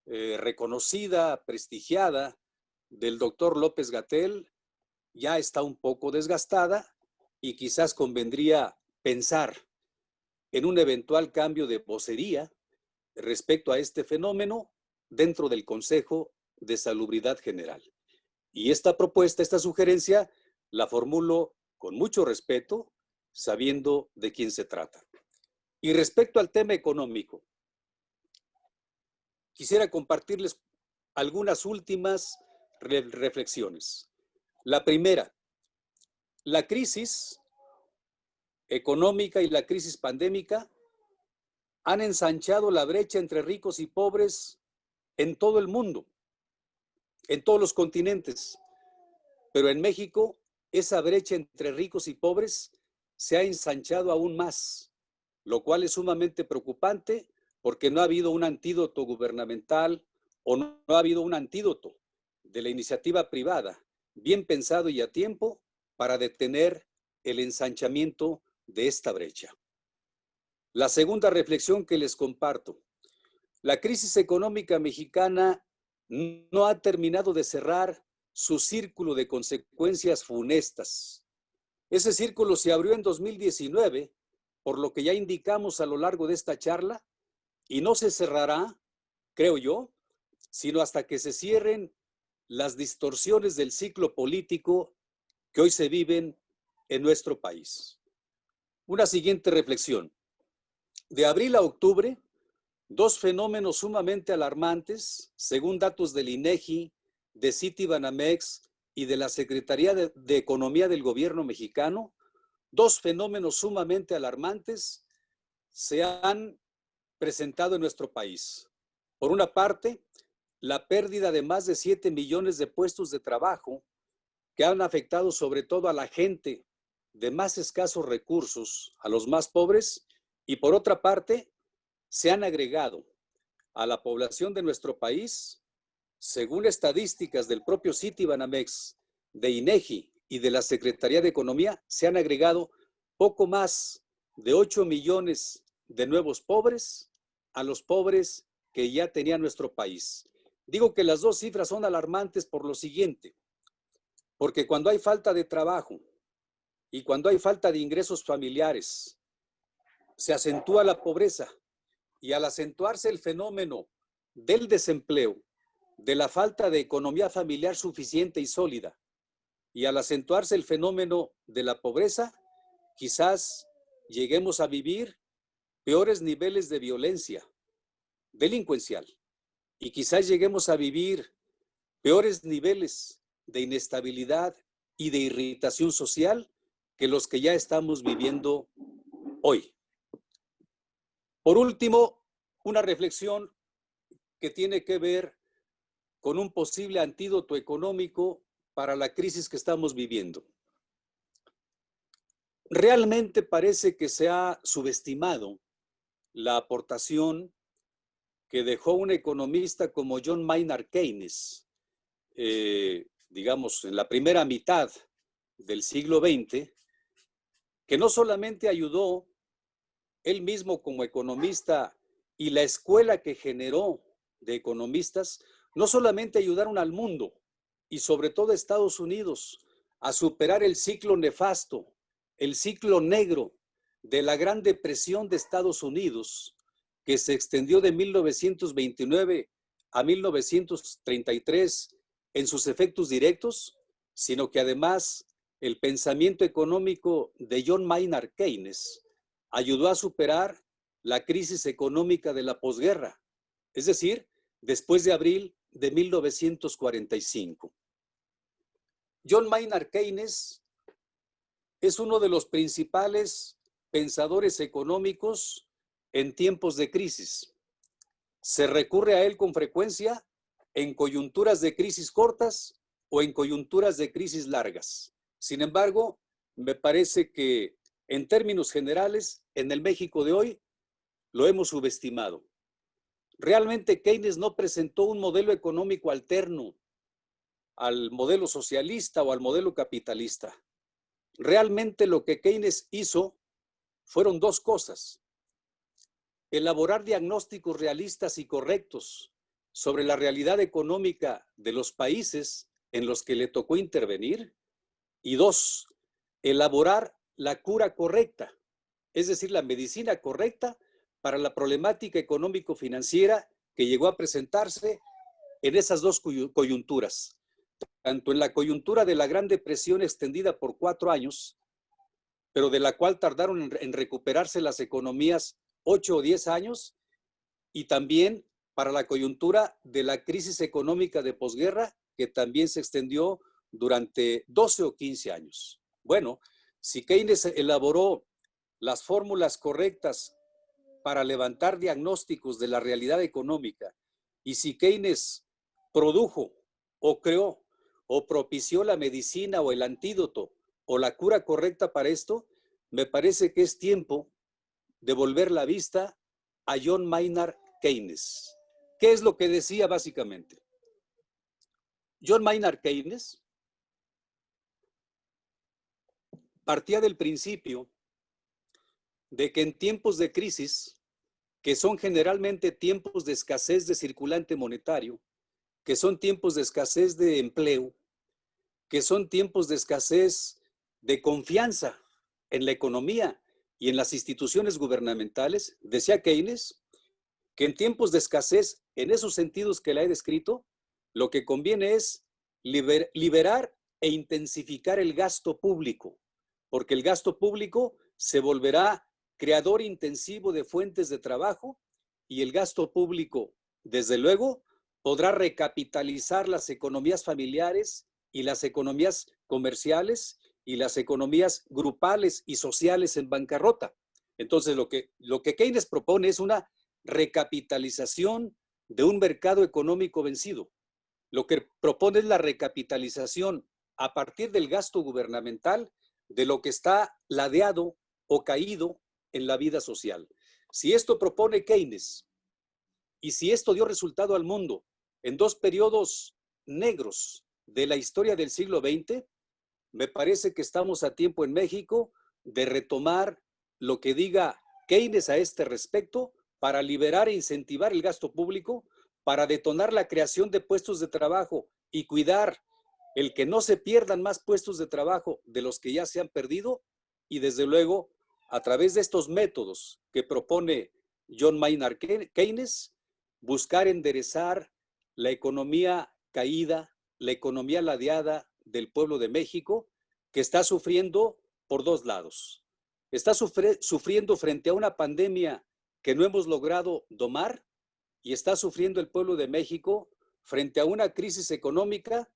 reconocida, prestigiada del doctor López-Gatell ya está un poco desgastada y quizás convendría pensar en un eventual cambio de vocería respecto a este fenómeno dentro del Consejo de Salubridad General. Y esta propuesta, esta sugerencia, la formulo con mucho respeto, sabiendo de quién se trata. Y respecto al tema económico, quisiera compartirles algunas últimas reflexiones. La primera, la crisis económica y la crisis pandémica han ensanchado la brecha entre ricos y pobres en todo el mundo, en todos los continentes. Pero en México, esa brecha entre ricos y pobres se ha ensanchado aún más, lo cual es sumamente preocupante porque no ha habido un antídoto gubernamental o no ha habido un antídoto de la iniciativa privada bien pensado y a tiempo para detener el ensanchamiento de esta brecha. La segunda reflexión que les comparto: la crisis económica mexicana no ha terminado de cerrar su círculo de consecuencias funestas. Ese círculo se abrió en 2019, por lo que ya indicamos a lo largo de esta charla, y no se cerrará, creo yo, sino hasta que se cierren las distorsiones del ciclo político que hoy se viven en nuestro país. Una siguiente reflexión. De abril a octubre, dos fenómenos sumamente alarmantes, según datos del INEGI, de Citibanamex y de la Secretaría de Economía del Gobierno mexicano, dos fenómenos sumamente alarmantes se han presentado en nuestro país. Por una parte, la pérdida de más de 7 millones de puestos de trabajo que han afectado sobre todo a la gente de más escasos recursos, a los más pobres, y por otra parte, se han agregado a la población de nuestro país, según estadísticas del propio Citibanamex, de INEGI y de la Secretaría de Economía, se han agregado poco más de 8 millones de nuevos pobres a los pobres que ya tenía nuestro país. Digo que las dos cifras son alarmantes por lo siguiente, porque cuando hay falta de trabajo y cuando hay falta de ingresos familiares, se acentúa la pobreza, y al acentuarse el fenómeno del desempleo, de la falta de economía familiar suficiente y sólida, y al acentuarse el fenómeno de la pobreza, quizás lleguemos a vivir peores niveles de violencia delincuencial, y quizás lleguemos a vivir peores niveles de inestabilidad y de irritación social que los que ya estamos viviendo hoy. Por último, una reflexión que tiene que ver con un posible antídoto económico para la crisis que estamos viviendo. Realmente parece que se ha subestimado la aportación que dejó un economista como John Maynard Keynes, digamos, en la primera mitad del siglo XX, que no solamente ayudó él mismo como economista y la escuela que generó de economistas, no solamente ayudaron al mundo y sobre todo a Estados Unidos a superar el ciclo nefasto, el ciclo negro de la Gran Depresión de Estados Unidos, que se extendió de 1929 a 1933 en sus efectos directos, sino que además el pensamiento económico de John Maynard Keynes ayudó a superar la crisis económica de la posguerra, es decir, después de abril de 1945. John Maynard Keynes es uno de los principales pensadores económicos en tiempos de crisis. Se recurre a él con frecuencia en coyunturas de crisis cortas o en coyunturas de crisis largas. Sin embargo, me parece que en términos generales, en el México de hoy, lo hemos subestimado. Realmente Keynes no presentó un modelo económico alterno al modelo socialista o al modelo capitalista. Realmente lo que Keynes hizo fueron dos cosas: elaborar diagnósticos realistas y correctos sobre la realidad económica de los países en los que le tocó intervenir, y dos, elaborar la cura correcta, es decir, la medicina correcta para la problemática económico-financiera que llegó a presentarse en esas dos coyunturas, tanto en la coyuntura de la Gran Depresión extendida por 4 años, pero de la cual tardaron en recuperarse las economías 8 o 10 años, y también para la coyuntura de la crisis económica de posguerra, que también se extendió durante 12 o 15 años. Bueno, si Keynes elaboró las fórmulas correctas para levantar diagnósticos de la realidad económica, y si Keynes produjo o creó o propició la medicina o el antídoto o la cura correcta para esto, me parece que es tiempo de volver la vista a John Maynard Keynes. ¿Qué es lo que decía básicamente? John Maynard Keynes partía del principio de que en tiempos de crisis, que son generalmente tiempos de escasez de circulante monetario, que son tiempos de escasez de empleo, que son tiempos de escasez de confianza en la economía y en las instituciones gubernamentales, decía Keynes, que en tiempos de escasez, en esos sentidos que le he descrito, lo que conviene es liberar e intensificar el gasto público, porque el gasto público se volverá creador intensivo de fuentes de trabajo, y el gasto público, desde luego, podrá recapitalizar las economías familiares y las economías comerciales y las economías grupales y sociales en bancarrota. Entonces, lo que Keynes propone es una recapitalización de un mercado económico vencido. Lo que propone es la recapitalización a partir del gasto gubernamental de lo que está ladeado o caído en la vida social. Si esto propone Keynes y si esto dio resultado al mundo en 2 periodos negros de la historia del siglo XX, me parece que estamos a tiempo en México de retomar lo que diga Keynes a este respecto para liberar e incentivar el gasto público, para detonar la creación de puestos de trabajo y cuidar el que no se pierdan más puestos de trabajo de los que ya se han perdido, y desde luego, a través de estos métodos que propone John Maynard Keynes, buscar enderezar la economía caída, la economía ladeada del pueblo de México, que está sufriendo por 2 lados. Está sufriendo frente a una pandemia que no hemos logrado domar, y está sufriendo el pueblo de México frente a una crisis económica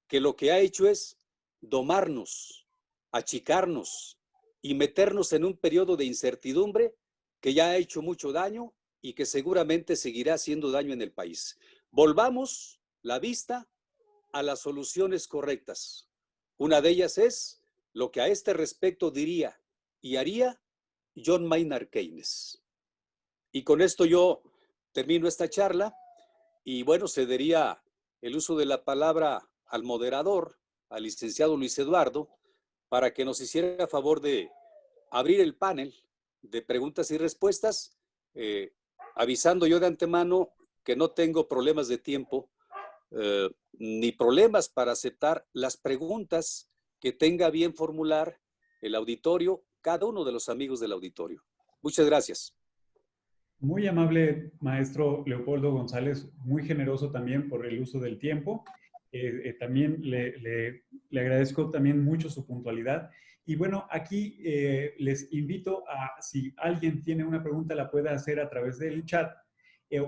que lo que ha hecho es domarnos, achicarnos y meternos en un periodo de incertidumbre que ya ha hecho mucho daño y que seguramente seguirá haciendo daño en el país. Volvamos la vista a las soluciones correctas. Una de ellas es lo que a este respecto diría y haría John Maynard Keynes. Y con esto yo termino esta charla, y bueno, cedería el uso de la palabra al moderador, al licenciado Luis Eduardo, para que nos hiciera favor de abrir el panel de preguntas y respuestas, avisando yo de antemano que no tengo problemas de tiempo, ni problemas para aceptar las preguntas que tenga bien formular el auditorio, cada uno de los amigos del auditorio. Muchas gracias. Muy amable, maestro Leopoldo González, muy generoso también por el uso del tiempo. También le agradezco también mucho su puntualidad. Y bueno, aquí les invito a, si alguien tiene una pregunta, la pueda hacer a través del chat,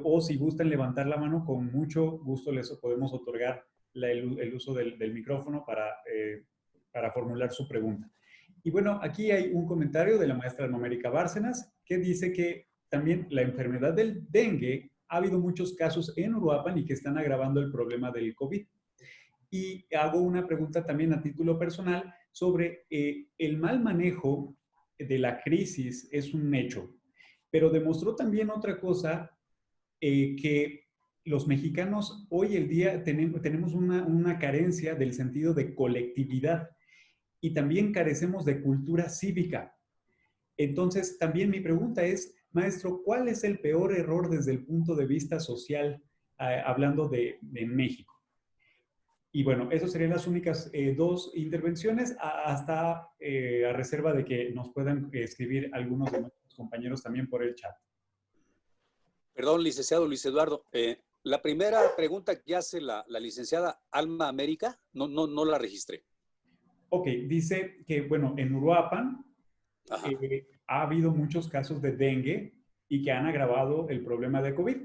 o si gustan levantar la mano, con mucho gusto les podemos otorgar el uso del micrófono para formular su pregunta. Y bueno, aquí hay un comentario de la maestra Alma América Bárcenas que dice que también la enfermedad del dengue, ha habido muchos casos en Uruapan y que están agravando el problema del COVID. Y hago una pregunta también a título personal sobre el mal manejo de la crisis es un hecho, pero demostró también otra cosa, que los mexicanos hoy en día tenemos una carencia del sentido de colectividad y también carecemos de cultura cívica. Entonces, también mi pregunta es, maestro, ¿cuál es el peor error desde el punto de vista social, hablando de México? Y bueno, esas serían las únicas dos intervenciones, hasta a reserva de que nos puedan escribir algunos de nuestros compañeros también por el chat. Perdón, licenciado Luis Eduardo. La primera pregunta que hace la licenciada Alma América, no la registré. Ok, dice que, bueno, en Uruapan ha habido muchos casos de dengue y que han agravado el problema de COVID.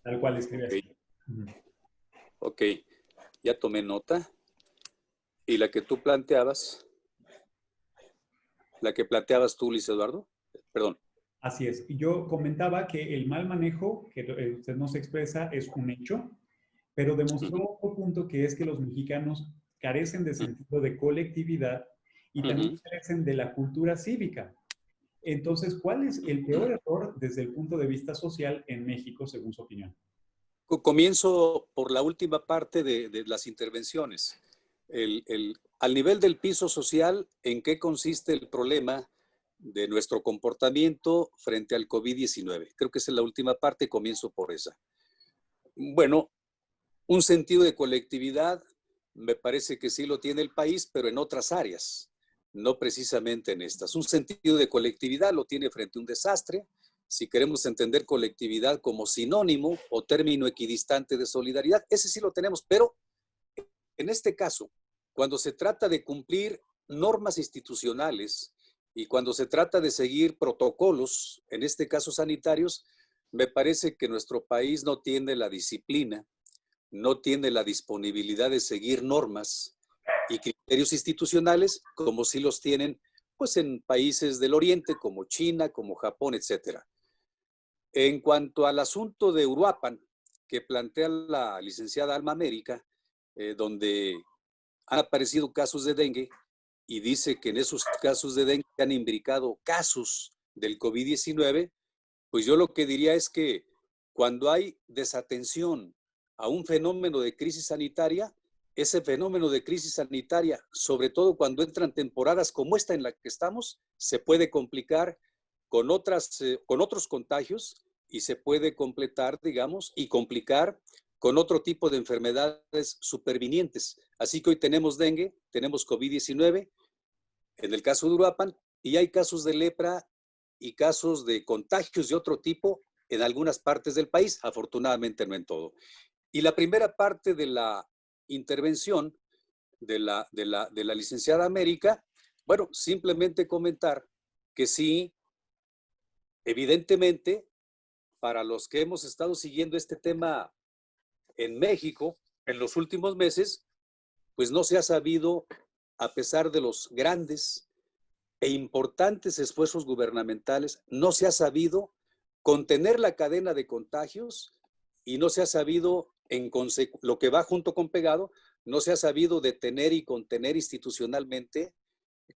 Tal cual escribe así. Ok, ya tomé nota. ¿Y la que tú planteabas? ¿La que planteabas tú, Luis Eduardo? Perdón. Así es. Y yo comentaba que el mal manejo que usted nos expresa es un hecho, pero demostró otro punto, que es que los mexicanos carecen de sentido de colectividad y también carecen de la cultura cívica. Entonces, ¿cuál es el peor error desde el punto de vista social en México, según su opinión? Comienzo por la última parte de las intervenciones. Al nivel del piso social, ¿en qué consiste el problema de nuestro comportamiento frente al COVID-19? Creo que esa es la última parte, comienzo por esa. Bueno, un sentido de colectividad me parece que sí lo tiene el país, pero en otras áreas, no precisamente en estas. Un sentido de colectividad lo tiene frente a un desastre. Si queremos entender colectividad como sinónimo o término equidistante de solidaridad, ese sí lo tenemos, pero en este caso, cuando se trata de cumplir normas institucionales y cuando se trata de seguir protocolos, en este caso sanitarios, me parece que nuestro país no tiene la disciplina, no tiene la disponibilidad de seguir normas y criterios institucionales como sí los tienen pues en países del Oriente como China, como Japón, etcétera. En cuanto al asunto de Uruapan, que plantea la licenciada Alma América, donde han aparecido casos de dengue y dice que en esos casos de dengue han imbricado casos del COVID-19, pues yo lo que diría es que cuando hay desatención a un fenómeno de crisis sanitaria, ese fenómeno de crisis sanitaria, sobre todo cuando entran temporadas como esta en la que estamos, se puede complicar con otros contagios y se puede completar, digamos, y complicar con otro tipo de enfermedades supervinientes. Así que hoy tenemos dengue, tenemos COVID-19, en el caso de Uruapan, y hay casos de lepra y casos de contagios de otro tipo en algunas partes del país, afortunadamente no en todo. Y la primera parte de la intervención de la licenciada América, bueno, simplemente comentar que sí, evidentemente, para los que hemos estado siguiendo este tema en México en los últimos meses, pues no se ha sabido, a pesar de los grandes e importantes esfuerzos gubernamentales, no se ha sabido contener la cadena de contagios y no se ha sabido, lo que va junto con pegado, no se ha sabido detener y contener institucionalmente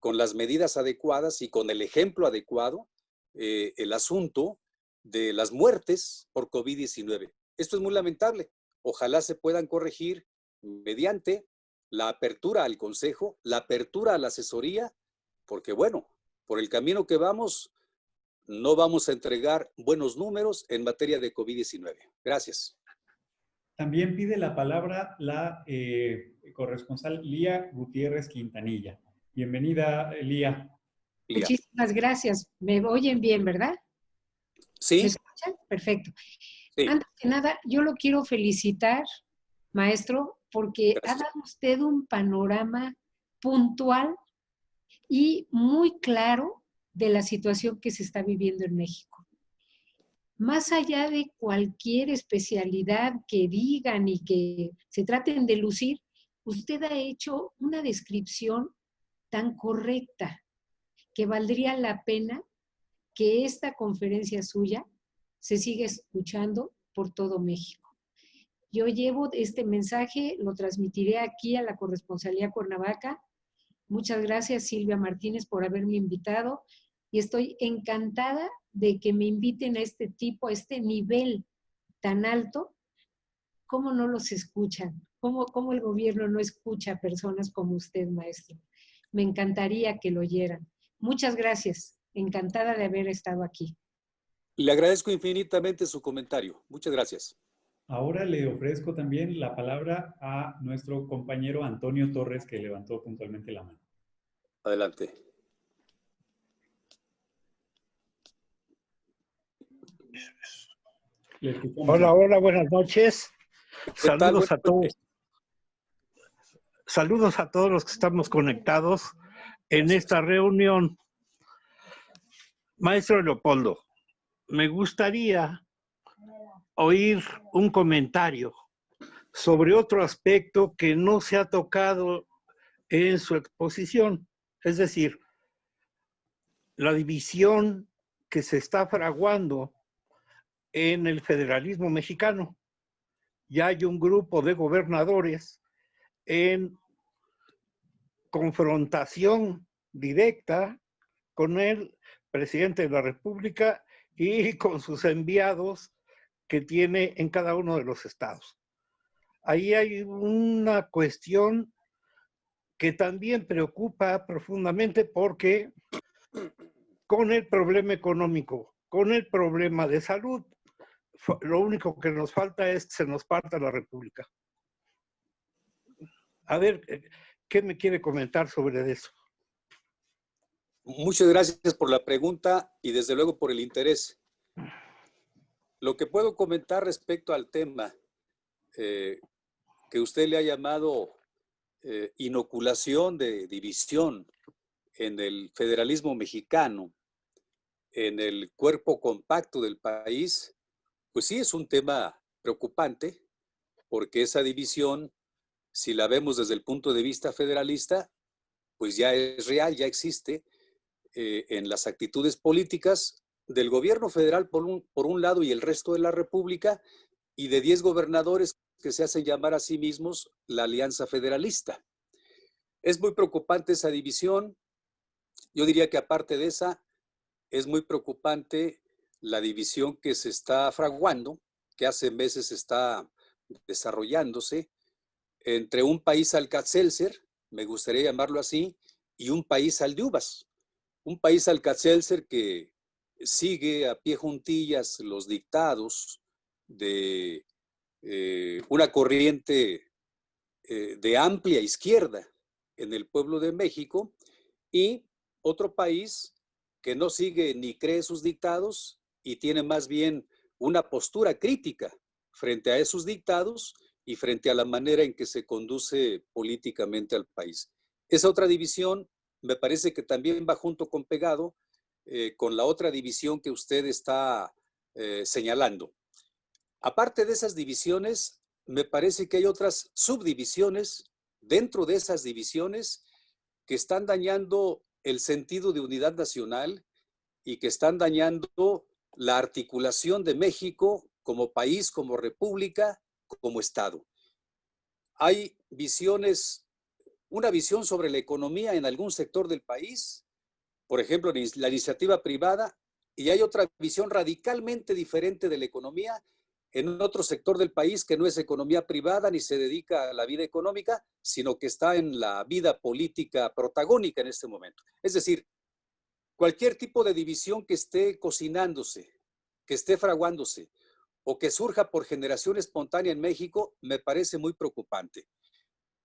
con las medidas adecuadas y con el ejemplo adecuado el asunto de las muertes por COVID-19. Esto es muy lamentable. Ojalá se puedan corregir mediante la apertura al consejo, la apertura a la asesoría, porque bueno, por el camino que vamos, no vamos a entregar buenos números en materia de COVID-19. Gracias. También pide la palabra la corresponsal Lía Gutiérrez Quintanilla. Bienvenida, Lía. Lía. Muchísimas gracias. ¿Me oyen bien, verdad? ¿Me Sí, escuchan? Perfecto. sí. Antes que nada, yo lo quiero felicitar, maestro, porque ha Gracias. dado usted un panorama puntual y muy claro de la situación que se está viviendo en México. Más allá de cualquier especialidad que digan y que se traten de lucir, usted ha hecho una descripción tan correcta que valdría la pena que esta conferencia suya se siga escuchando por todo México. Yo llevo este mensaje, lo transmitiré aquí a la Corresponsalía Cuernavaca. Muchas gracias, Silvia Martínez, por haberme invitado y estoy encantada de que me inviten a este tipo, a este nivel tan alto. ¿Cómo no los escuchan? ¿Cómo el gobierno no escucha a personas como usted, maestro? Me encantaría que lo oyeran. Muchas gracias. Encantada de haber estado aquí. Le agradezco infinitamente su comentario. Muchas gracias. Ahora le ofrezco también la palabra a nuestro compañero Antonio Torres, que levantó puntualmente la mano. Adelante. Le escuchamos. Hola, hola, buenas noches. ¿Qué tal? Saludos a Buenas todos. noches. Saludos a todos los que estamos conectados en Gracias. esta reunión. Maestro Leopoldo, me gustaría oír un comentario sobre otro aspecto que no se ha tocado en su exposición, es decir, la división que se está fraguando en el federalismo mexicano. Ya hay un grupo de gobernadores en confrontación directa con el presidente de la República y con sus enviados que tiene en cada uno de los estados. Ahí hay una cuestión que también preocupa profundamente porque con el problema económico, con el problema de salud, lo único que nos falta es que se nos parta la República. A ver, ¿qué me quiere comentar sobre eso? Muchas gracias por la pregunta y desde luego por el interés. Lo que puedo comentar respecto al tema que usted le ha llamado inoculación de división en el federalismo mexicano, en el cuerpo compacto del país, pues sí es un tema preocupante, porque esa división, si la vemos desde el punto de vista federalista, pues ya es real, ya existe en las actitudes políticas del gobierno federal por un lado y el resto de la República, y de 10 gobernadores que se hacen llamar a sí mismos la Alianza Federalista. Es muy preocupante esa división. Yo diría que aparte de esa, es muy preocupante la división que se está fraguando, que hace meses está desarrollándose, entre un país alcacelser, me gustaría llamarlo así, y un país aldeuvas. Un país alcacelser que sigue a pie juntillas los dictados de una corriente de amplia izquierda en el pueblo de México, y otro país que no sigue ni cree sus dictados y tiene más bien una postura crítica frente a esos dictados y frente a la manera en que se conduce políticamente al país. Esa otra división me parece que también va junto con pegado con la otra división que usted está señalando. Aparte de esas divisiones, me parece que hay otras subdivisiones dentro de esas divisiones que están dañando el sentido de unidad nacional y que están dañando la articulación de México como país, como república, como Estado. Hay visiones, una visión sobre la economía en algún sector del país, por ejemplo, la iniciativa privada, y hay otra visión radicalmente diferente de la economía en otro sector del país que no es economía privada ni se dedica a la vida económica, sino que está en la vida política protagónica en este momento. Es decir, cualquier tipo de división que esté cocinándose, que esté fraguándose, o que surja por generación espontánea en México me parece muy preocupante.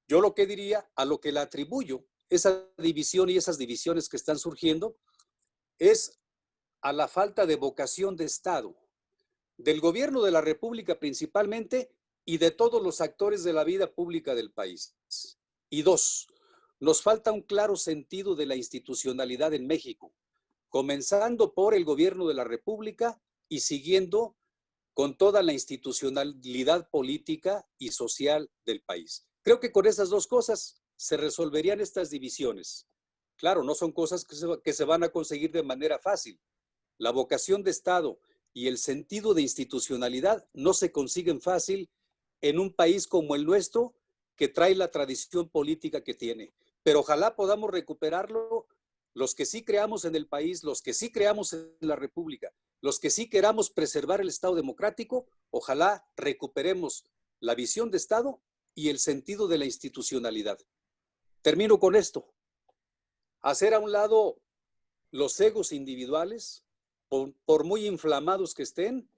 Yo lo que diría, a lo que le atribuyo esa división y esas divisiones que están surgiendo, es a la falta de vocación de Estado, del gobierno de la República principalmente y de todos los actores de la vida pública del país. Y dos, nos falta un claro sentido de la institucionalidad en México, comenzando por el gobierno de la República y siguiendo con toda la institucionalidad política y social del país. Creo que con esas dos cosas se resolverían estas divisiones. Claro, no son cosas que se van a conseguir de manera fácil. La vocación de Estado y el sentido de institucionalidad no se consiguen fácil en un país como el nuestro, que trae la tradición política que tiene. Pero ojalá podamos recuperarlo los que sí creamos en el país, los que sí creamos en la República, los que sí queramos preservar el Estado democrático, ojalá recuperemos la visión de Estado y el sentido de la institucionalidad. Termino con esto. Hacer a un lado los egos individuales, por muy inflamados que estén,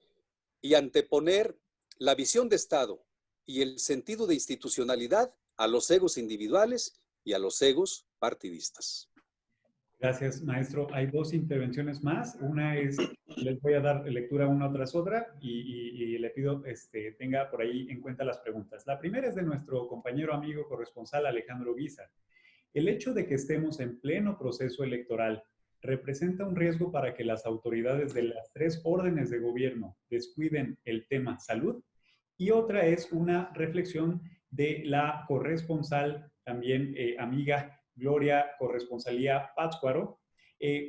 y anteponer la visión de Estado y el sentido de institucionalidad a los egos individuales y a los egos partidistas. Gracias, maestro. Hay dos intervenciones más. Una es, les voy a dar lectura una tras otra y le pido tenga por ahí en cuenta las preguntas. La primera es de nuestro compañero amigo corresponsal Alejandro Guizar. El hecho de que estemos en pleno proceso electoral representa un riesgo para que las autoridades de las tres órdenes de gobierno descuiden el tema salud. Y otra es una reflexión de la corresponsal, también amiga Gloria Corresponsalía Pátzcuaro.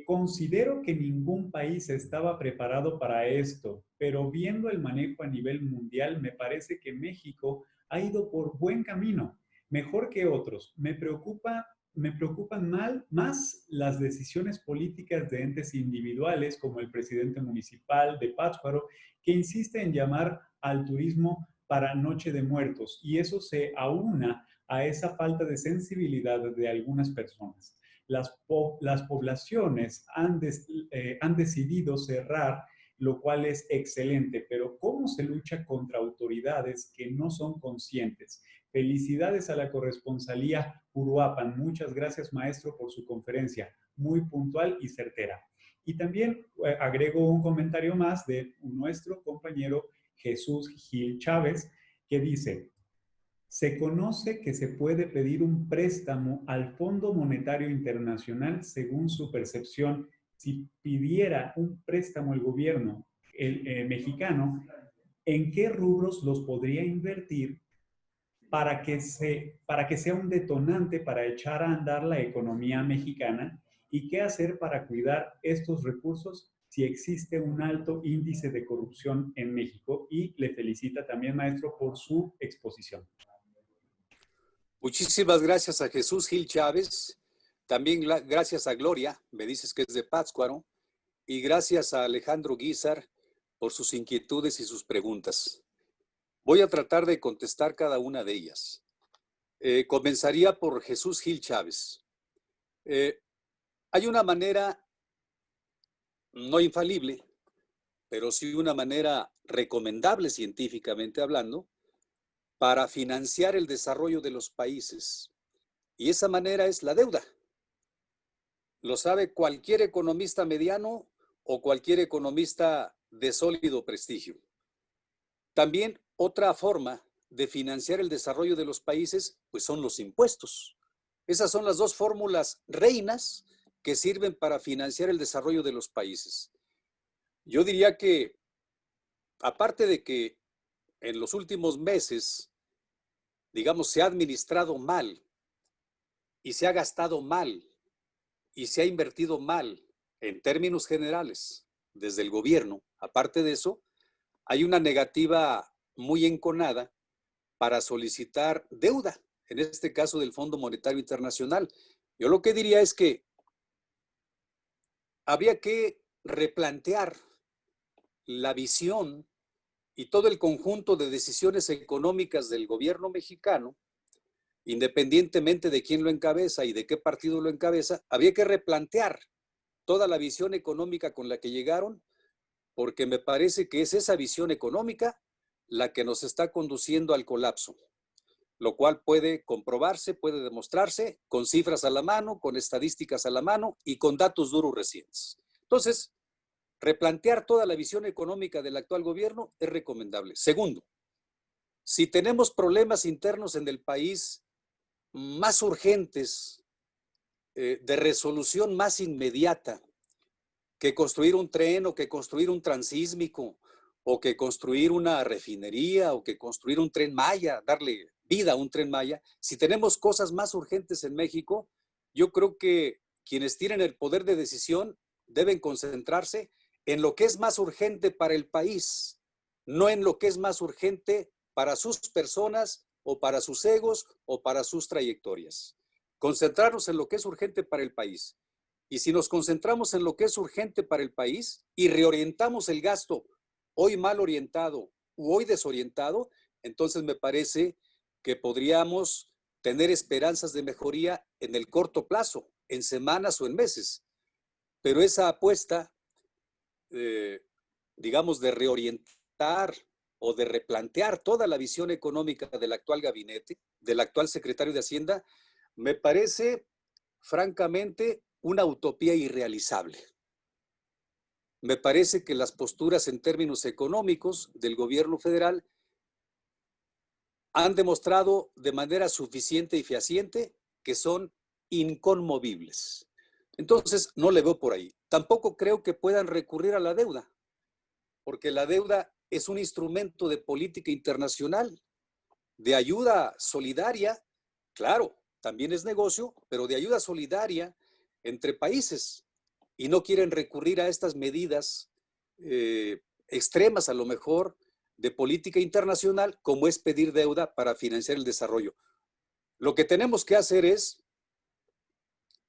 Considero que ningún país estaba preparado para esto, pero viendo el manejo a nivel mundial, me parece que México ha ido por buen camino, mejor que otros. Me preocupan más las decisiones políticas de entes individuales, como el presidente municipal de Pátzcuaro, que insiste en llamar al turismo para Noche de Muertos, y eso se aúna a esa falta de sensibilidad de algunas personas. Las poblaciones han decidido cerrar, lo cual es excelente, pero ¿cómo se lucha contra autoridades que no son conscientes? Felicidades a la corresponsalía Uruapan. Muchas gracias, maestro, por su conferencia, muy puntual y certera. Y también agrego un comentario más de nuestro compañero Jesús Gil Chávez, que dice: se conoce que se puede pedir un préstamo al Fondo Monetario Internacional según su percepción. Si pidiera un préstamo el gobierno mexicano, ¿en qué rubros los podría invertir para que sea un detonante para echar a andar la economía mexicana? ¿Y qué hacer para cuidar estos recursos si existe un alto índice de corrupción en México? Y le felicita también, maestro, por su exposición. Muchísimas gracias a Jesús Gil Chávez, también gracias a Gloria, me dices que es de Pátzcuaro, y gracias a Alejandro Guizar por sus inquietudes y sus preguntas. Voy a tratar de contestar cada una de ellas. Comenzaría por Jesús Gil Chávez. Hay una manera, no infalible, pero sí una manera recomendable científicamente hablando, para financiar el desarrollo de los países. Y esa manera es la deuda. Lo sabe cualquier economista mediano o cualquier economista de sólido prestigio. También otra forma de financiar el desarrollo de los países, pues son los impuestos. Esas son las dos fórmulas reinas que sirven para financiar el desarrollo de los países. Yo diría que, aparte de que en los últimos meses, digamos, se ha administrado mal y se ha gastado mal y se ha invertido mal en términos generales desde el gobierno, aparte de eso, hay una negativa muy enconada para solicitar deuda, en este caso del Fondo Monetario Internacional. Yo lo que diría es que habría que replantear la visión y todo el conjunto de decisiones económicas del gobierno mexicano, independientemente de quién lo encabeza y de qué partido lo encabeza, habría que replantear toda la visión económica con la que llegaron porque me parece que es esa visión económica la que nos está conduciendo al colapso, lo cual puede comprobarse, puede demostrarse con cifras a la mano, con estadísticas a la mano y con datos duros recientes. Entonces, replantear toda la visión económica del actual gobierno es recomendable. Segundo, si tenemos problemas internos en el país más urgentes, de resolución más inmediata, que construir un tren o que construir un transísmico o que construir una refinería o que construir un tren Maya, darle vida a un tren Maya, si tenemos cosas más urgentes en México, yo creo que quienes tienen el poder de decisión deben concentrarse en lo que es más urgente para el país, no en lo que es más urgente para sus personas o para sus egos o para sus trayectorias. Concentrarnos en lo que es urgente para el país. Y si nos concentramos en lo que es urgente para el país y reorientamos el gasto hoy mal orientado u hoy desorientado, entonces me parece que podríamos tener esperanzas de mejoría en el corto plazo, en semanas o en meses. Pero esa apuesta, digamos, de reorientar o de replantear toda la visión económica del actual gabinete, del actual secretario de Hacienda, me parece, francamente, una utopía irrealizable. Me parece que las posturas en términos económicos del gobierno federal han demostrado de manera suficiente y fehaciente que son inconmovibles. Entonces, no le veo por ahí. Tampoco creo que puedan recurrir a la deuda, porque la deuda es un instrumento de política internacional, de ayuda solidaria, claro, también es negocio, pero de ayuda solidaria entre países, y no quieren recurrir a estas medidas extremas, a lo mejor, de política internacional, como es pedir deuda para financiar el desarrollo. Lo que tenemos que hacer es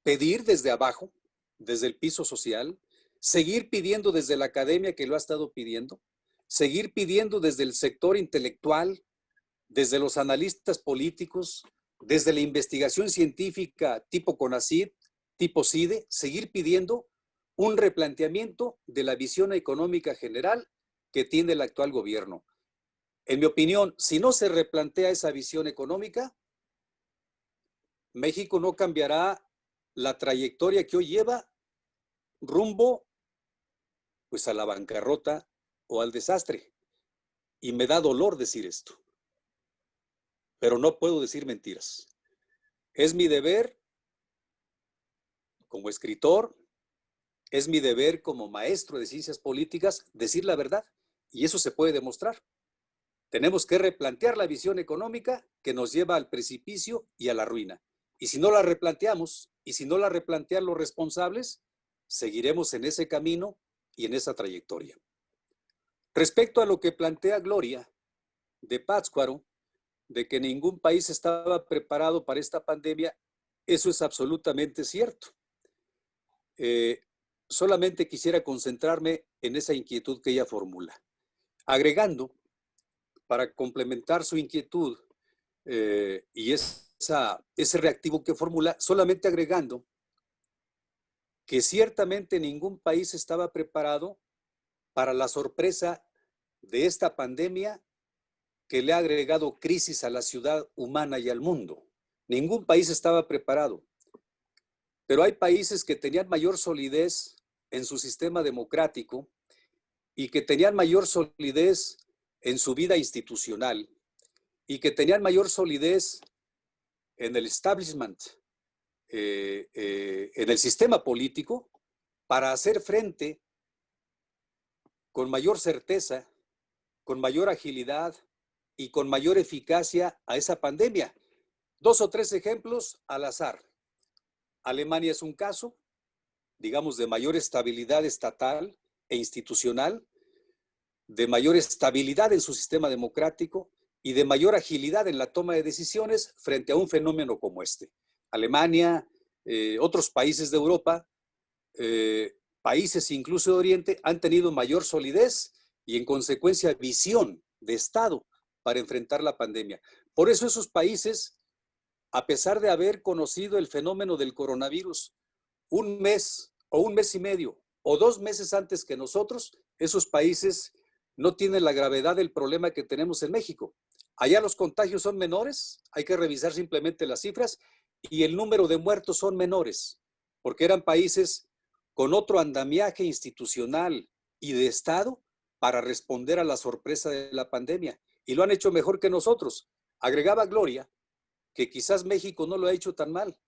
pedir desde abajo, desde el piso social, seguir pidiendo desde la academia, que lo ha estado pidiendo, seguir pidiendo desde el sector intelectual, desde los analistas políticos, desde la investigación científica tipo CONACYT, tipo CIDE, seguir pidiendo un replanteamiento de la visión económica general que tiene el actual gobierno. En mi opinión, si no se replantea esa visión económica, México no cambiará la trayectoria que hoy lleva rumbo pues a la bancarrota o al desastre. Y me da dolor decir esto, pero no puedo decir mentiras. Es mi deber como escritor, es mi deber como maestro de ciencias políticas decir la verdad, y eso se puede demostrar. Tenemos que replantear la visión económica que nos lleva al precipicio y a la ruina. Y si no la replanteamos, y si no la replantean los responsables, seguiremos en ese camino y en esa trayectoria. Respecto a lo que plantea Gloria de Pátzcuaro, de que ningún país estaba preparado para esta pandemia, eso es absolutamente cierto. Solamente quisiera concentrarme en esa inquietud que ella formula, agregando, para complementar su inquietud y ese reactivo que formula, solamente agregando que ciertamente ningún país estaba preparado para la sorpresa de esta pandemia que le ha agregado crisis a la ciudad humana y al mundo. Ningún país estaba preparado. Pero hay países que tenían mayor solidez en su sistema democrático y que tenían mayor solidez en su vida institucional y que tenían mayor solidez en el establishment, en el sistema político, para hacer frente con mayor certeza, con mayor agilidad y con mayor eficacia a esa pandemia. 2 o 3 ejemplos al azar. Alemania es un caso, digamos, de mayor estabilidad estatal e institucional, de mayor estabilidad en su sistema democrático y de mayor agilidad en la toma de decisiones frente a un fenómeno como este. Alemania, otros países de Europa, países incluso de Oriente, han tenido mayor solidez y en consecuencia visión de Estado para enfrentar la pandemia. Por eso esos países, a pesar de haber conocido el fenómeno del coronavirus un mes o un mes y medio o 2 meses antes que nosotros, esos países no tienen la gravedad del problema que tenemos en México. Allá los contagios son menores, hay que revisar simplemente las cifras, y el número de muertos son menores, porque eran países con otro andamiaje institucional y de Estado para responder a la sorpresa de la pandemia, y lo han hecho mejor que nosotros. Agregaba Gloria que quizás México no lo ha hecho tan mal.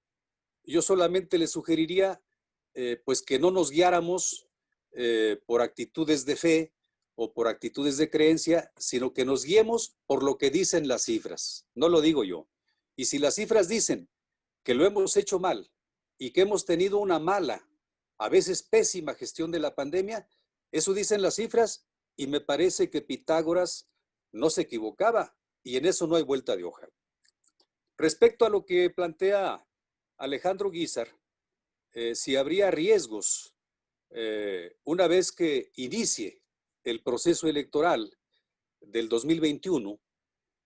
Yo solamente le sugeriría pues que no nos guiáramos por actitudes de fe o por actitudes de creencia, sino que nos guiemos por lo que dicen las cifras. No lo digo yo. Y si las cifras dicen que lo hemos hecho mal y que hemos tenido una mala, a veces pésima gestión de la pandemia, eso dicen las cifras, y me parece que Pitágoras no se equivocaba, y en eso no hay vuelta de hoja. Respecto a lo que plantea Alejandro Guízar, si habría riesgos una vez que inicie el proceso electoral del 2021,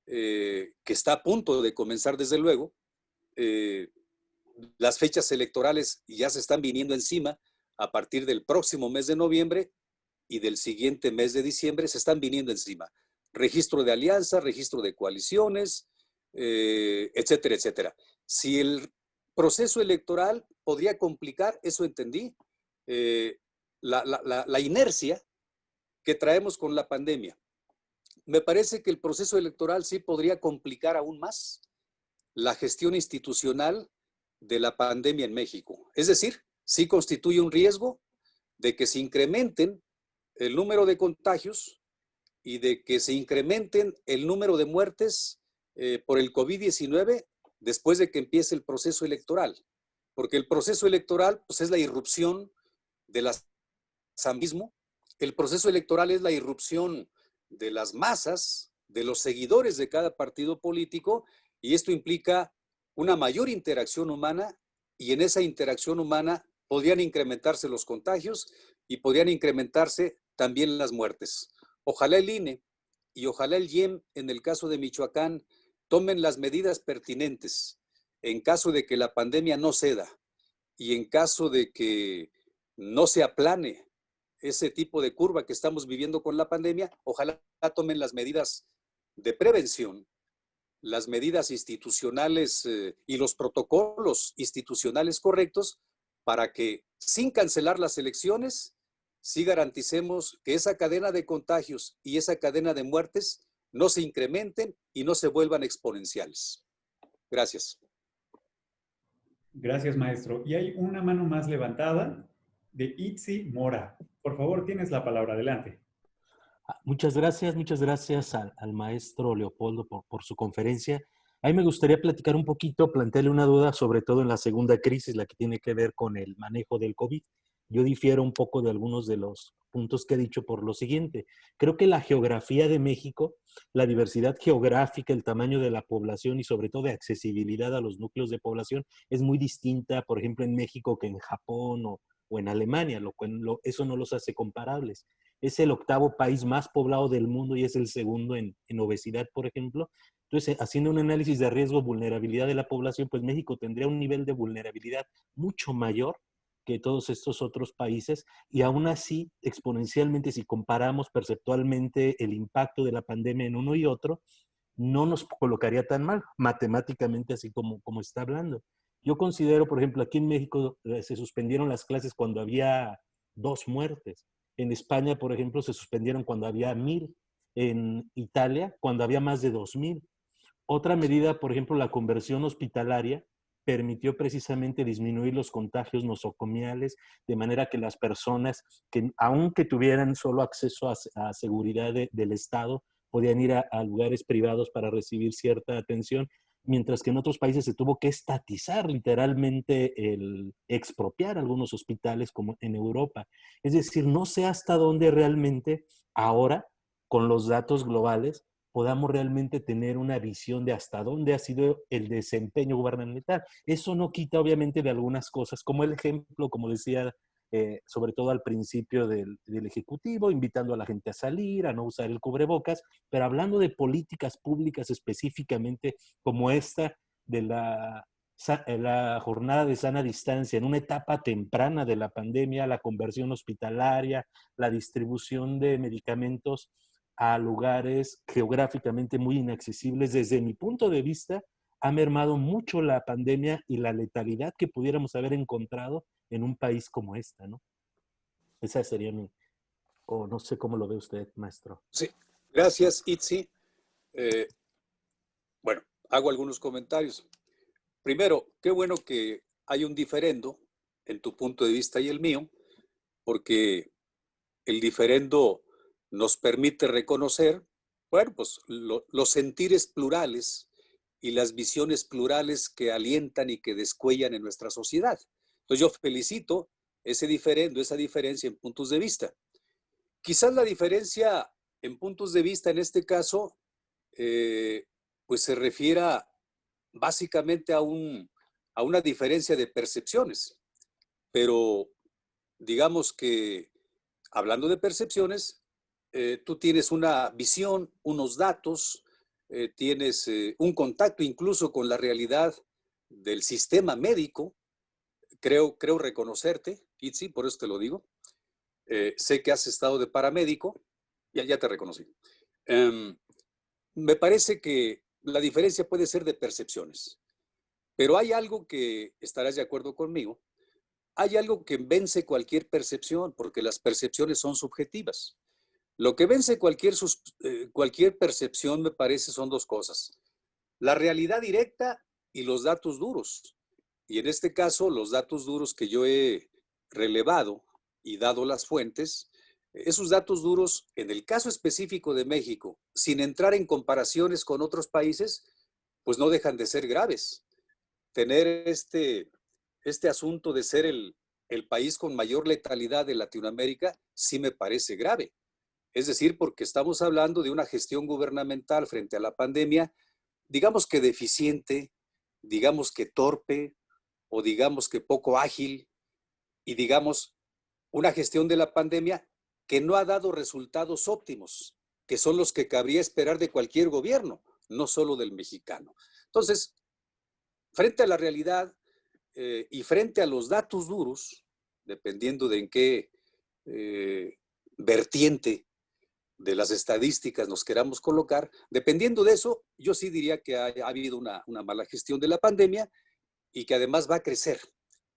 que está a punto de comenzar desde luego, las fechas electorales ya se están viniendo encima a partir del próximo mes de noviembre y del siguiente mes de diciembre se están viniendo encima. Registro de alianzas, registro de coaliciones, etcétera, etcétera. Si el proceso electoral podría complicar, eso entendí, la inercia que traemos con la pandemia. Me parece que el proceso electoral sí podría complicar aún más la gestión institucional de la pandemia en México. Es decir, sí constituye un riesgo de que se incrementen el número de contagios y de que se incrementen el número de muertes por el COVID-19 después de que empiece el proceso electoral. Porque el proceso electoral pues, es la irrupción del mismo. El proceso electoral es la irrupción de las masas, de los seguidores de cada partido político, y esto implica una mayor interacción humana, y en esa interacción humana podrían incrementarse los contagios y podrían incrementarse también las muertes. Ojalá el INE y ojalá el IEM, en el caso de Michoacán, tomen las medidas pertinentes en caso de que la pandemia no ceda y en caso de que no se aplane ese tipo de curva que estamos viviendo con la pandemia. Ojalá tomen las medidas de prevención, las medidas institucionales y los protocolos institucionales correctos para que, sin cancelar las elecciones, sí garanticemos que esa cadena de contagios y esa cadena de muertes no se incrementen y no se vuelvan exponenciales. Gracias. Gracias, maestro. Y hay una mano más levantada de Itzi Mora. Por favor, tienes la palabra. Adelante. Muchas gracias al maestro Leopoldo por su conferencia. A mí me gustaría platicar un poquito, plantearle una duda, sobre todo en la segunda crisis, la que tiene que ver con el manejo del COVID. Yo difiero un poco de algunos de los puntos que he dicho por lo siguiente. Creo que la geografía de México, la diversidad geográfica, el tamaño de la población y sobre todo de accesibilidad a los núcleos de población es muy distinta, por ejemplo, en México que en Japón o en Alemania, eso no los hace comparables. Es el octavo país más poblado del mundo y es el segundo en obesidad, por ejemplo. Entonces, haciendo un análisis de riesgo, vulnerabilidad de la población, pues México tendría un nivel de vulnerabilidad mucho mayor que todos estos otros países, y aún así, exponencialmente, si comparamos perceptualmente el impacto de la pandemia en uno y otro, no nos colocaría tan mal, matemáticamente, así como está hablando. Yo considero, por ejemplo, aquí en México se suspendieron las clases cuando había 2 muertes. En España, por ejemplo, se suspendieron cuando había 1,000. En Italia, cuando había más de 2,000. Otra medida, por ejemplo, la conversión hospitalaria, permitió precisamente disminuir los contagios nosocomiales, de manera que las personas que, aunque tuvieran solo acceso a seguridad del Estado, podían ir a lugares privados para recibir cierta atención, mientras que en otros países se tuvo que estatizar literalmente el expropiar algunos hospitales, como en Europa. Es decir, no sé hasta dónde realmente ahora, con los datos globales, podamos realmente tener una visión de hasta dónde ha sido el desempeño gubernamental. Eso no quita obviamente de algunas cosas, como el ejemplo, como decía, sobre todo al principio del Ejecutivo, invitando a la gente a salir, a no usar el cubrebocas, pero hablando de políticas públicas específicamente como esta de la la jornada de sana distancia en una etapa temprana de la pandemia, la conversión hospitalaria, la distribución de medicamentos a lugares geográficamente muy inaccesibles, desde mi punto de vista, ha mermado mucho la pandemia y la letalidad que pudiéramos haber encontrado en un país como esta, ¿no? Esa sería o no sé cómo lo ve usted, maestro. Sí, gracias, Itzi. Bueno, hago algunos comentarios. Primero, qué bueno que hay un diferendo en tu punto de vista y el mío, porque el diferendo nos permite reconocer, bueno, pues los sentires plurales y las visiones plurales que alientan y que descuellan en nuestra sociedad. Entonces yo felicito ese diferendo, esa diferencia en puntos de vista. Quizás la diferencia en puntos de vista en este caso, pues se refiera básicamente a una diferencia de percepciones, pero digamos que hablando de percepciones, tú tienes una visión, unos datos, tienes un contacto incluso con la realidad del sistema médico. Creo reconocerte, Itzi, por eso te lo digo. Sé que has estado de paramédico, ya te reconocí. Me parece que la diferencia puede ser de percepciones, pero hay algo que estarás de acuerdo conmigo. Hay algo que vence cualquier percepción, porque las percepciones son subjetivas. Lo que vence cualquier percepción, me parece, son dos cosas: la realidad directa y los datos duros. Y en este caso, los datos duros que yo he relevado y dado las fuentes, esos datos duros, en el caso específico de México, sin entrar en comparaciones con otros países, pues no dejan de ser graves. Tener este asunto de ser el país con mayor letalidad de Latinoamérica sí me parece grave. Es decir, porque estamos hablando de una gestión gubernamental frente a la pandemia, digamos que deficiente, digamos que torpe, o digamos que poco ágil, y digamos una gestión de la pandemia que no ha dado resultados óptimos, que son los que cabría esperar de cualquier gobierno, no solo del mexicano. Entonces, frente a la realidad y frente a los datos duros, dependiendo de en qué vertiente de las estadísticas nos queramos colocar, dependiendo de eso, yo sí diría que ha habido una mala gestión de la pandemia y que además va a crecer.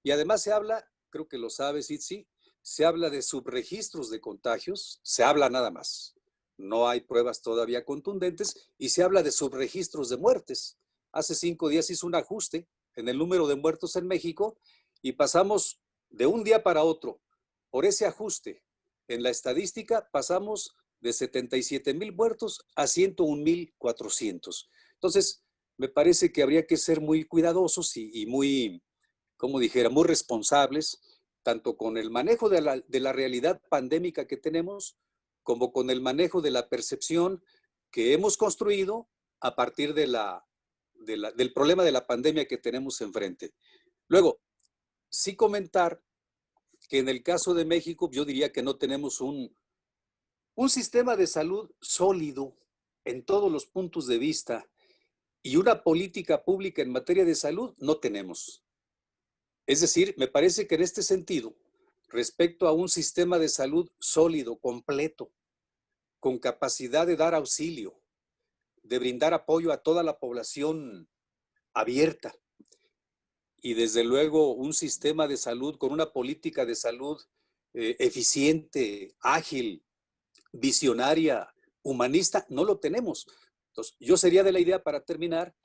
Y además se habla, creo que lo sabes, Itzi, se habla de subregistros de contagios, se habla nada más. No hay pruebas todavía contundentes y se habla de subregistros de muertes. Hace 5 días hizo un ajuste en el número de muertos en México y pasamos de un día para otro. Por ese ajuste en la estadística pasamos de 77,000 muertos a 101,400. Entonces, me parece que habría que ser muy cuidadosos y muy, como dijera, muy responsables, tanto con el manejo de la realidad pandémica que tenemos, como con el manejo de la percepción que hemos construido a partir del problema de la pandemia que tenemos enfrente. Luego, sí comentar que en el caso de México, yo diría que no tenemos un sistema de salud sólido en todos los puntos de vista y una política pública en materia de salud no tenemos. Es decir, me parece que en este sentido, respecto a un sistema de salud sólido, completo, con capacidad de dar auxilio, de brindar apoyo a toda la población abierta y desde luego un sistema de salud con una política de salud eficiente, ágil, visionaria, humanista, no lo tenemos. Entonces, yo sería de la idea, para terminar,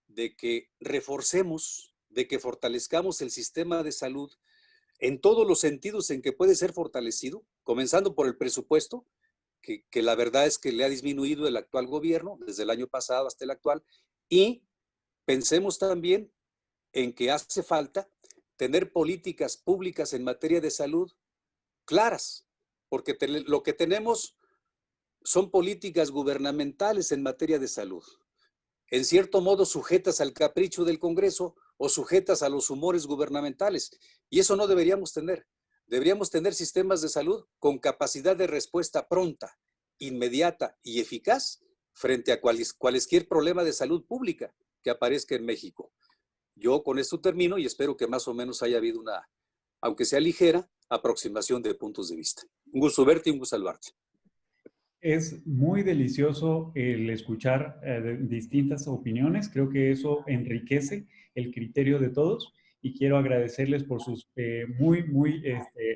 de que reforcemos, de que fortalezcamos el sistema de salud en todos los sentidos en que puede ser fortalecido, comenzando por el presupuesto, que la verdad es que le ha disminuido el actual gobierno, desde el año pasado hasta el actual, y pensemos también en que hace falta tener políticas públicas en materia de salud claras, porque lo que tenemos son políticas gubernamentales en materia de salud, en cierto modo sujetas al capricho del Congreso o sujetas a los humores gubernamentales. Y eso no deberíamos tener. Deberíamos tener sistemas de salud con capacidad de respuesta pronta, inmediata y eficaz frente a cualquier problema de salud pública que aparezca en México. Yo con esto termino y espero que más o menos haya habido una, aunque sea ligera, aproximación de puntos de vista. Un gusto verte y un gusto saludarte. Es muy delicioso el escuchar distintas opiniones. Creo que eso enriquece el criterio de todos y quiero agradecerles por sus muy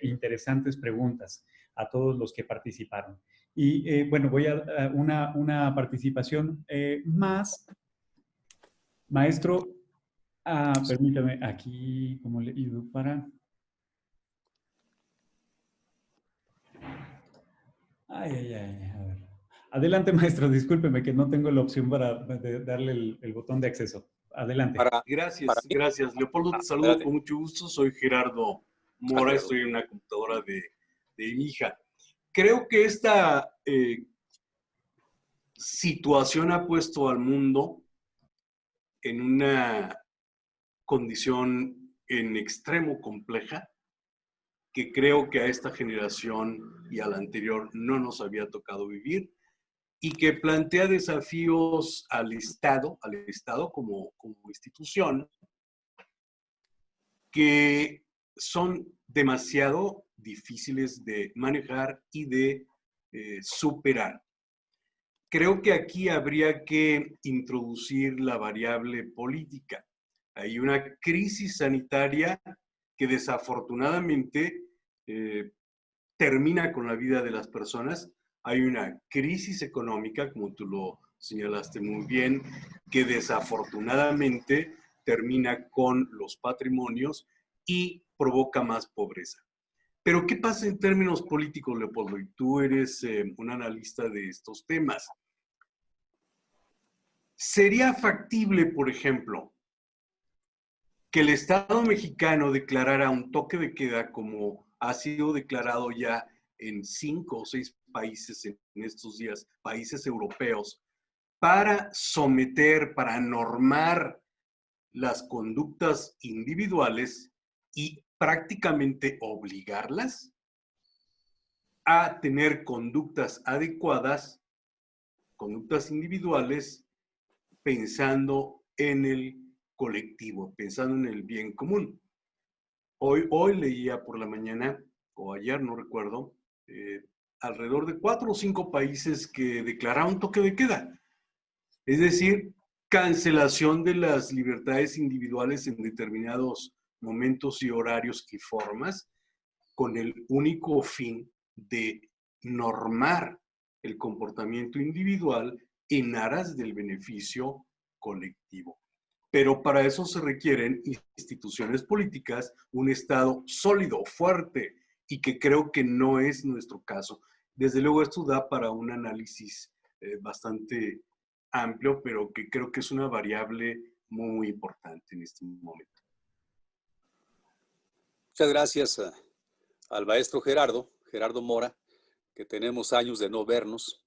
interesantes preguntas a todos los que participaron. Y bueno, voy a una participación más. Maestro, permítame, aquí, ¿cómo le digo para...? Ay, a ver. Adelante, maestro, discúlpeme que no tengo la opción para darle el botón de acceso. Adelante. Gracias. Leopoldo, te saludo Adelante. con mucho gusto. Soy Gerardo Mora, estoy en una computadora de mi hija. Creo que esta situación ha puesto al mundo en una condición en extremo compleja que creo que a esta generación y a la anterior no nos había tocado vivir y que plantea desafíos al Estado como institución que son demasiado difíciles de manejar y de superar. Creo que aquí habría que introducir la variable política. Hay una crisis sanitaria que desafortunadamente termina con la vida de las personas. Hay una crisis económica, como tú lo señalaste muy bien, que desafortunadamente termina con los patrimonios y provoca más pobreza. Pero, ¿qué pasa en términos políticos, Leopoldo? Y tú eres un analista de estos temas. ¿Sería factible, por ejemplo, que el Estado mexicano declarara un toque de queda como ha sido declarado ya en 5 o 6 países en estos días, países europeos, para someter, para normar las conductas individuales y prácticamente obligarlas a tener conductas adecuadas, conductas individuales, pensando en el colectivo, pensando en el bien común? Hoy leía por la mañana, o ayer, no recuerdo, alrededor de 4 o 5 países que declararon toque de queda. Es decir, cancelación de las libertades individuales en determinados momentos y horarios y formas, con el único fin de normar el comportamiento individual en aras del beneficio colectivo. Pero para eso se requieren instituciones políticas, un Estado sólido, fuerte, y que creo que no es nuestro caso. Desde luego esto da para un análisis bastante amplio, pero que creo que es una variable muy importante en este momento. Muchas gracias al maestro Gerardo Mora, que tenemos años de no vernos.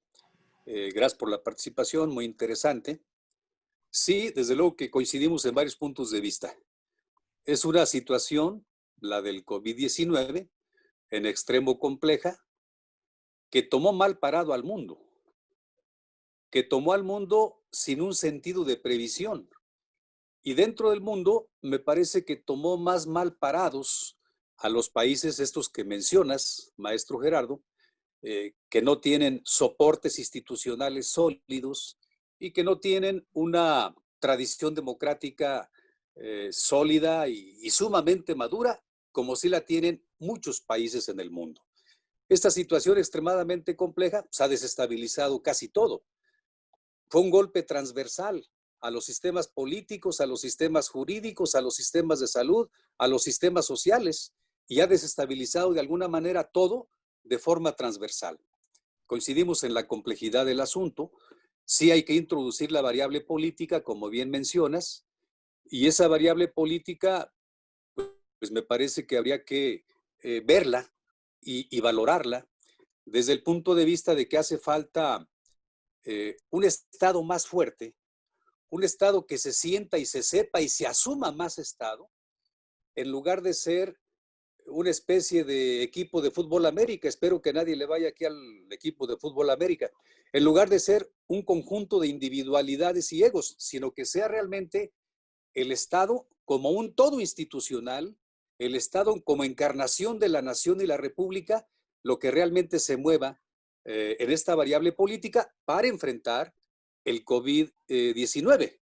Gracias por la participación, muy interesante. Sí, desde luego que coincidimos en varios puntos de vista. Es una situación, la del COVID-19, en extremo compleja, que tomó mal parado al mundo, que tomó al mundo sin un sentido de previsión. Y dentro del mundo, me parece que tomó más mal parados a los países estos que mencionas, maestro Gerardo, que no tienen soportes institucionales sólidos y que no tienen una tradición democrática sólida y sumamente madura, como sí la tienen muchos países en el mundo. Esta situación extremadamente compleja ha desestabilizado casi todo. Fue un golpe transversal a los sistemas políticos, a los sistemas jurídicos, a los sistemas de salud, a los sistemas sociales, y ha desestabilizado de alguna manera todo de forma transversal. Coincidimos en la complejidad del asunto. Sí hay que introducir la variable política, como bien mencionas, y esa variable política, pues me parece que habría que verla y valorarla desde el punto de vista de que hace falta un Estado más fuerte, un Estado que se sienta y se sepa y se asuma más Estado, en lugar de ser una especie de equipo de fútbol América. Espero que nadie le vaya aquí al equipo de fútbol América. En lugar de ser un conjunto de individualidades y egos, sino que sea realmente el Estado como un todo institucional, el Estado como encarnación de la nación y la república, lo que realmente se mueva en esta variable política para enfrentar el COVID-19.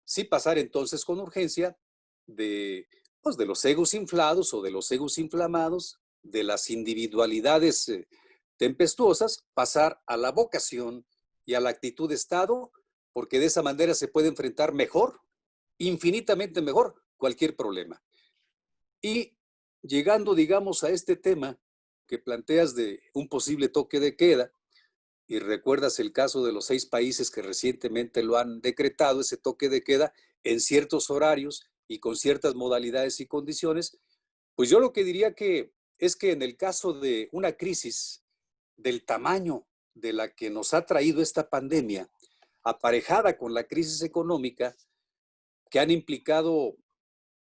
Sí pasar entonces con urgencia de los egos inflados o de los egos inflamados, de las individualidades tempestuosas, pasar a la vocación y a la actitud de Estado, porque de esa manera se puede enfrentar mejor, infinitamente mejor, cualquier problema. Y llegando, digamos, a este tema que planteas de un posible toque de queda, y recuerdas el caso de los 6 países que recientemente lo han decretado, ese toque de queda en ciertos horarios y con ciertas modalidades y condiciones, pues yo lo que diría que es que en el caso de una crisis del tamaño de la que nos ha traído esta pandemia, aparejada con la crisis económica, que han implicado,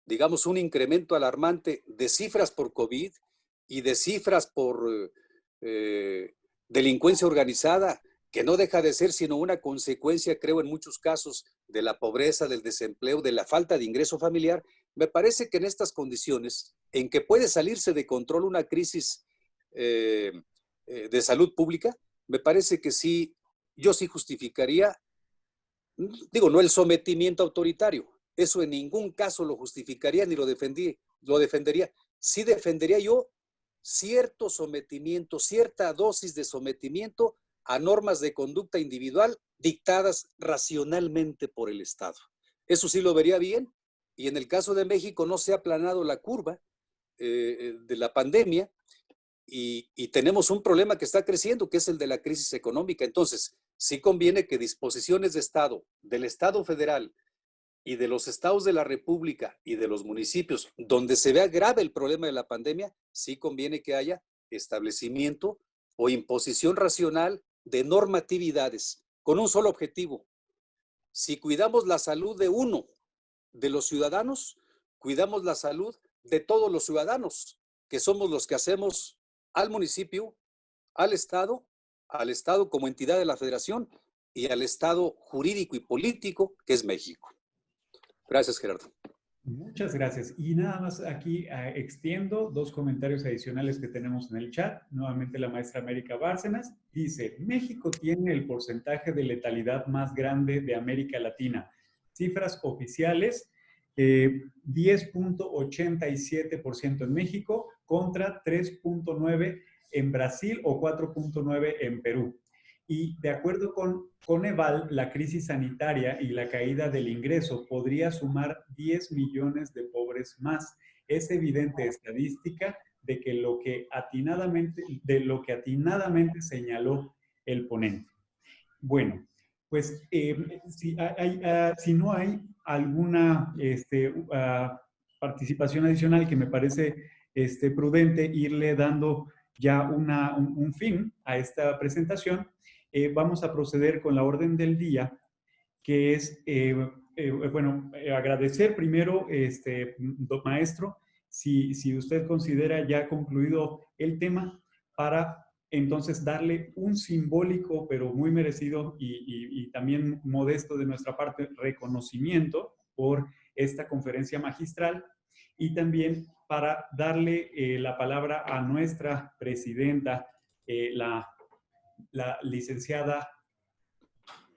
digamos, un incremento alarmante de cifras por COVID y de cifras por delincuencia organizada, que no deja de ser sino una consecuencia, creo, en muchos casos, de la pobreza, del desempleo, de la falta de ingreso familiar. Me parece que en estas condiciones, en que puede salirse de control una crisis de salud pública, me parece que sí, yo sí justificaría, digo, no el sometimiento autoritario, eso en ningún caso lo justificaría ni lo defendería. Sí defendería yo cierto sometimiento, cierta dosis de sometimiento a normas de conducta individual dictadas racionalmente por el Estado. Eso sí lo vería bien, y en el caso de México no se ha aplanado la curva de la pandemia y tenemos un problema que está creciendo, que es el de la crisis económica. Entonces, sí conviene que disposiciones de Estado, del Estado federal y de los estados de la República y de los municipios, donde se vea grave el problema de la pandemia, sí conviene que haya establecimiento o imposición racional de normatividades con un solo objetivo. Si cuidamos la salud de uno de los ciudadanos, cuidamos la salud de todos los ciudadanos, que somos los que hacemos al municipio, al Estado como entidad de la Federación y al Estado jurídico y político que es México. Gracias, Gerardo. Muchas gracias. Y nada más aquí extiendo 2 comentarios adicionales que tenemos en el chat. Nuevamente la maestra América Bárcenas dice, México tiene el porcentaje de letalidad más grande de América Latina. Cifras oficiales, 10.87% en México contra 3.9% en Brasil o 4.9% en Perú. Y de acuerdo con Coneval, la crisis sanitaria y la caída del ingreso podría sumar 10 millones de pobres más. Es evidente estadística de lo que atinadamente señaló el ponente. Bueno, pues si no hay alguna participación adicional, que me parece prudente irle dando ya un fin a esta presentación, vamos a proceder con la orden del día, que es, agradecer primero, maestro, si usted considera ya concluido el tema, para entonces darle un simbólico, pero muy merecido y también modesto de nuestra parte, reconocimiento por esta conferencia magistral, y también para darle la palabra a nuestra presidenta, la licenciada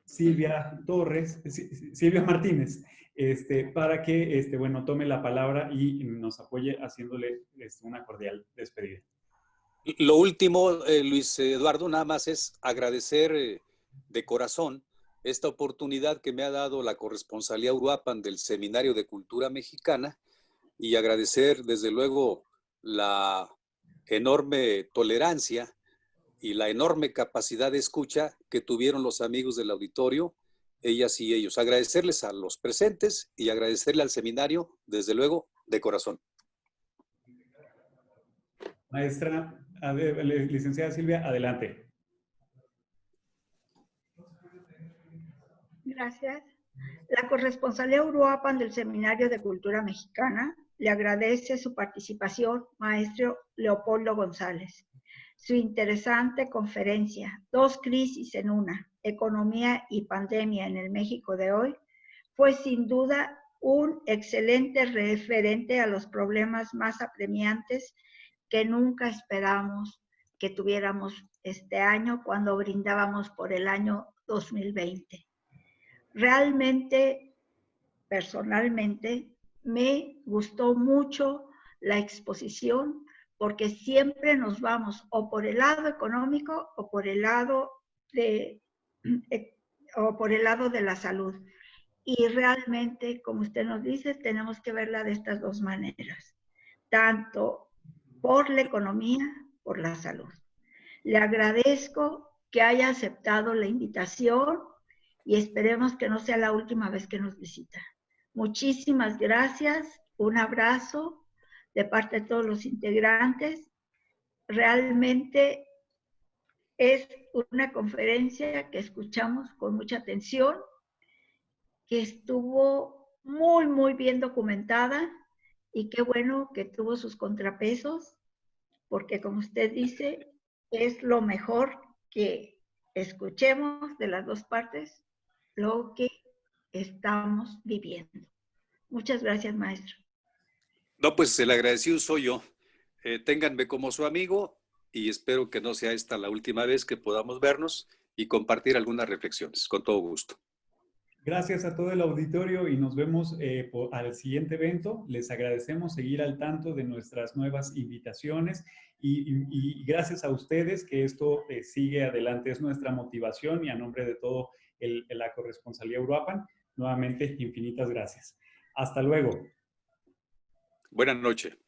Silvia Martínez, para que tome la palabra y nos apoye haciéndole una cordial despedida. Lo último, Luis Eduardo, nada más es agradecer de corazón esta oportunidad que me ha dado la corresponsalía Uruapan del Seminario de Cultura Mexicana, y agradecer desde luego la enorme tolerancia y la enorme capacidad de escucha que tuvieron los amigos del auditorio, ellas y ellos. Agradecerles a los presentes y agradecerle al seminario, desde luego, de corazón. Maestra, licenciada Silvia, adelante. Gracias. La corresponsalía Uruapan del Seminario de Cultura Mexicana le agradece su participación, maestro Leopoldo González. Su interesante conferencia, 2 crisis en una, economía y pandemia en el México de hoy, fue sin duda un excelente referente a los problemas más apremiantes que nunca esperamos que tuviéramos este año cuando brindábamos por el año 2020. Realmente, personalmente, me gustó mucho la exposición porque siempre nos vamos o por el lado económico o por el lado de la salud. Y realmente, como usted nos dice, tenemos que verla de estas dos maneras, tanto por la economía, por la salud. Le agradezco que haya aceptado la invitación y esperemos que no sea la última vez que nos visita. Muchísimas gracias, un abrazo de parte de todos los integrantes. Realmente es una conferencia que escuchamos con mucha atención, que estuvo muy, muy bien documentada y qué bueno que tuvo sus contrapesos, porque como usted dice, es lo mejor que escuchemos de las dos partes lo que estamos viviendo. Muchas gracias, maestro. No, pues el agradecido soy yo. Ténganme como su amigo y espero que no sea esta la última vez que podamos vernos y compartir algunas reflexiones. Con todo gusto. Gracias a todo el auditorio y nos vemos al siguiente evento. Les agradecemos seguir al tanto de nuestras nuevas invitaciones y gracias a ustedes que esto sigue adelante. Es nuestra motivación y a nombre de todo la corresponsalía Uruapan, nuevamente infinitas gracias. Hasta luego. Buenas noches.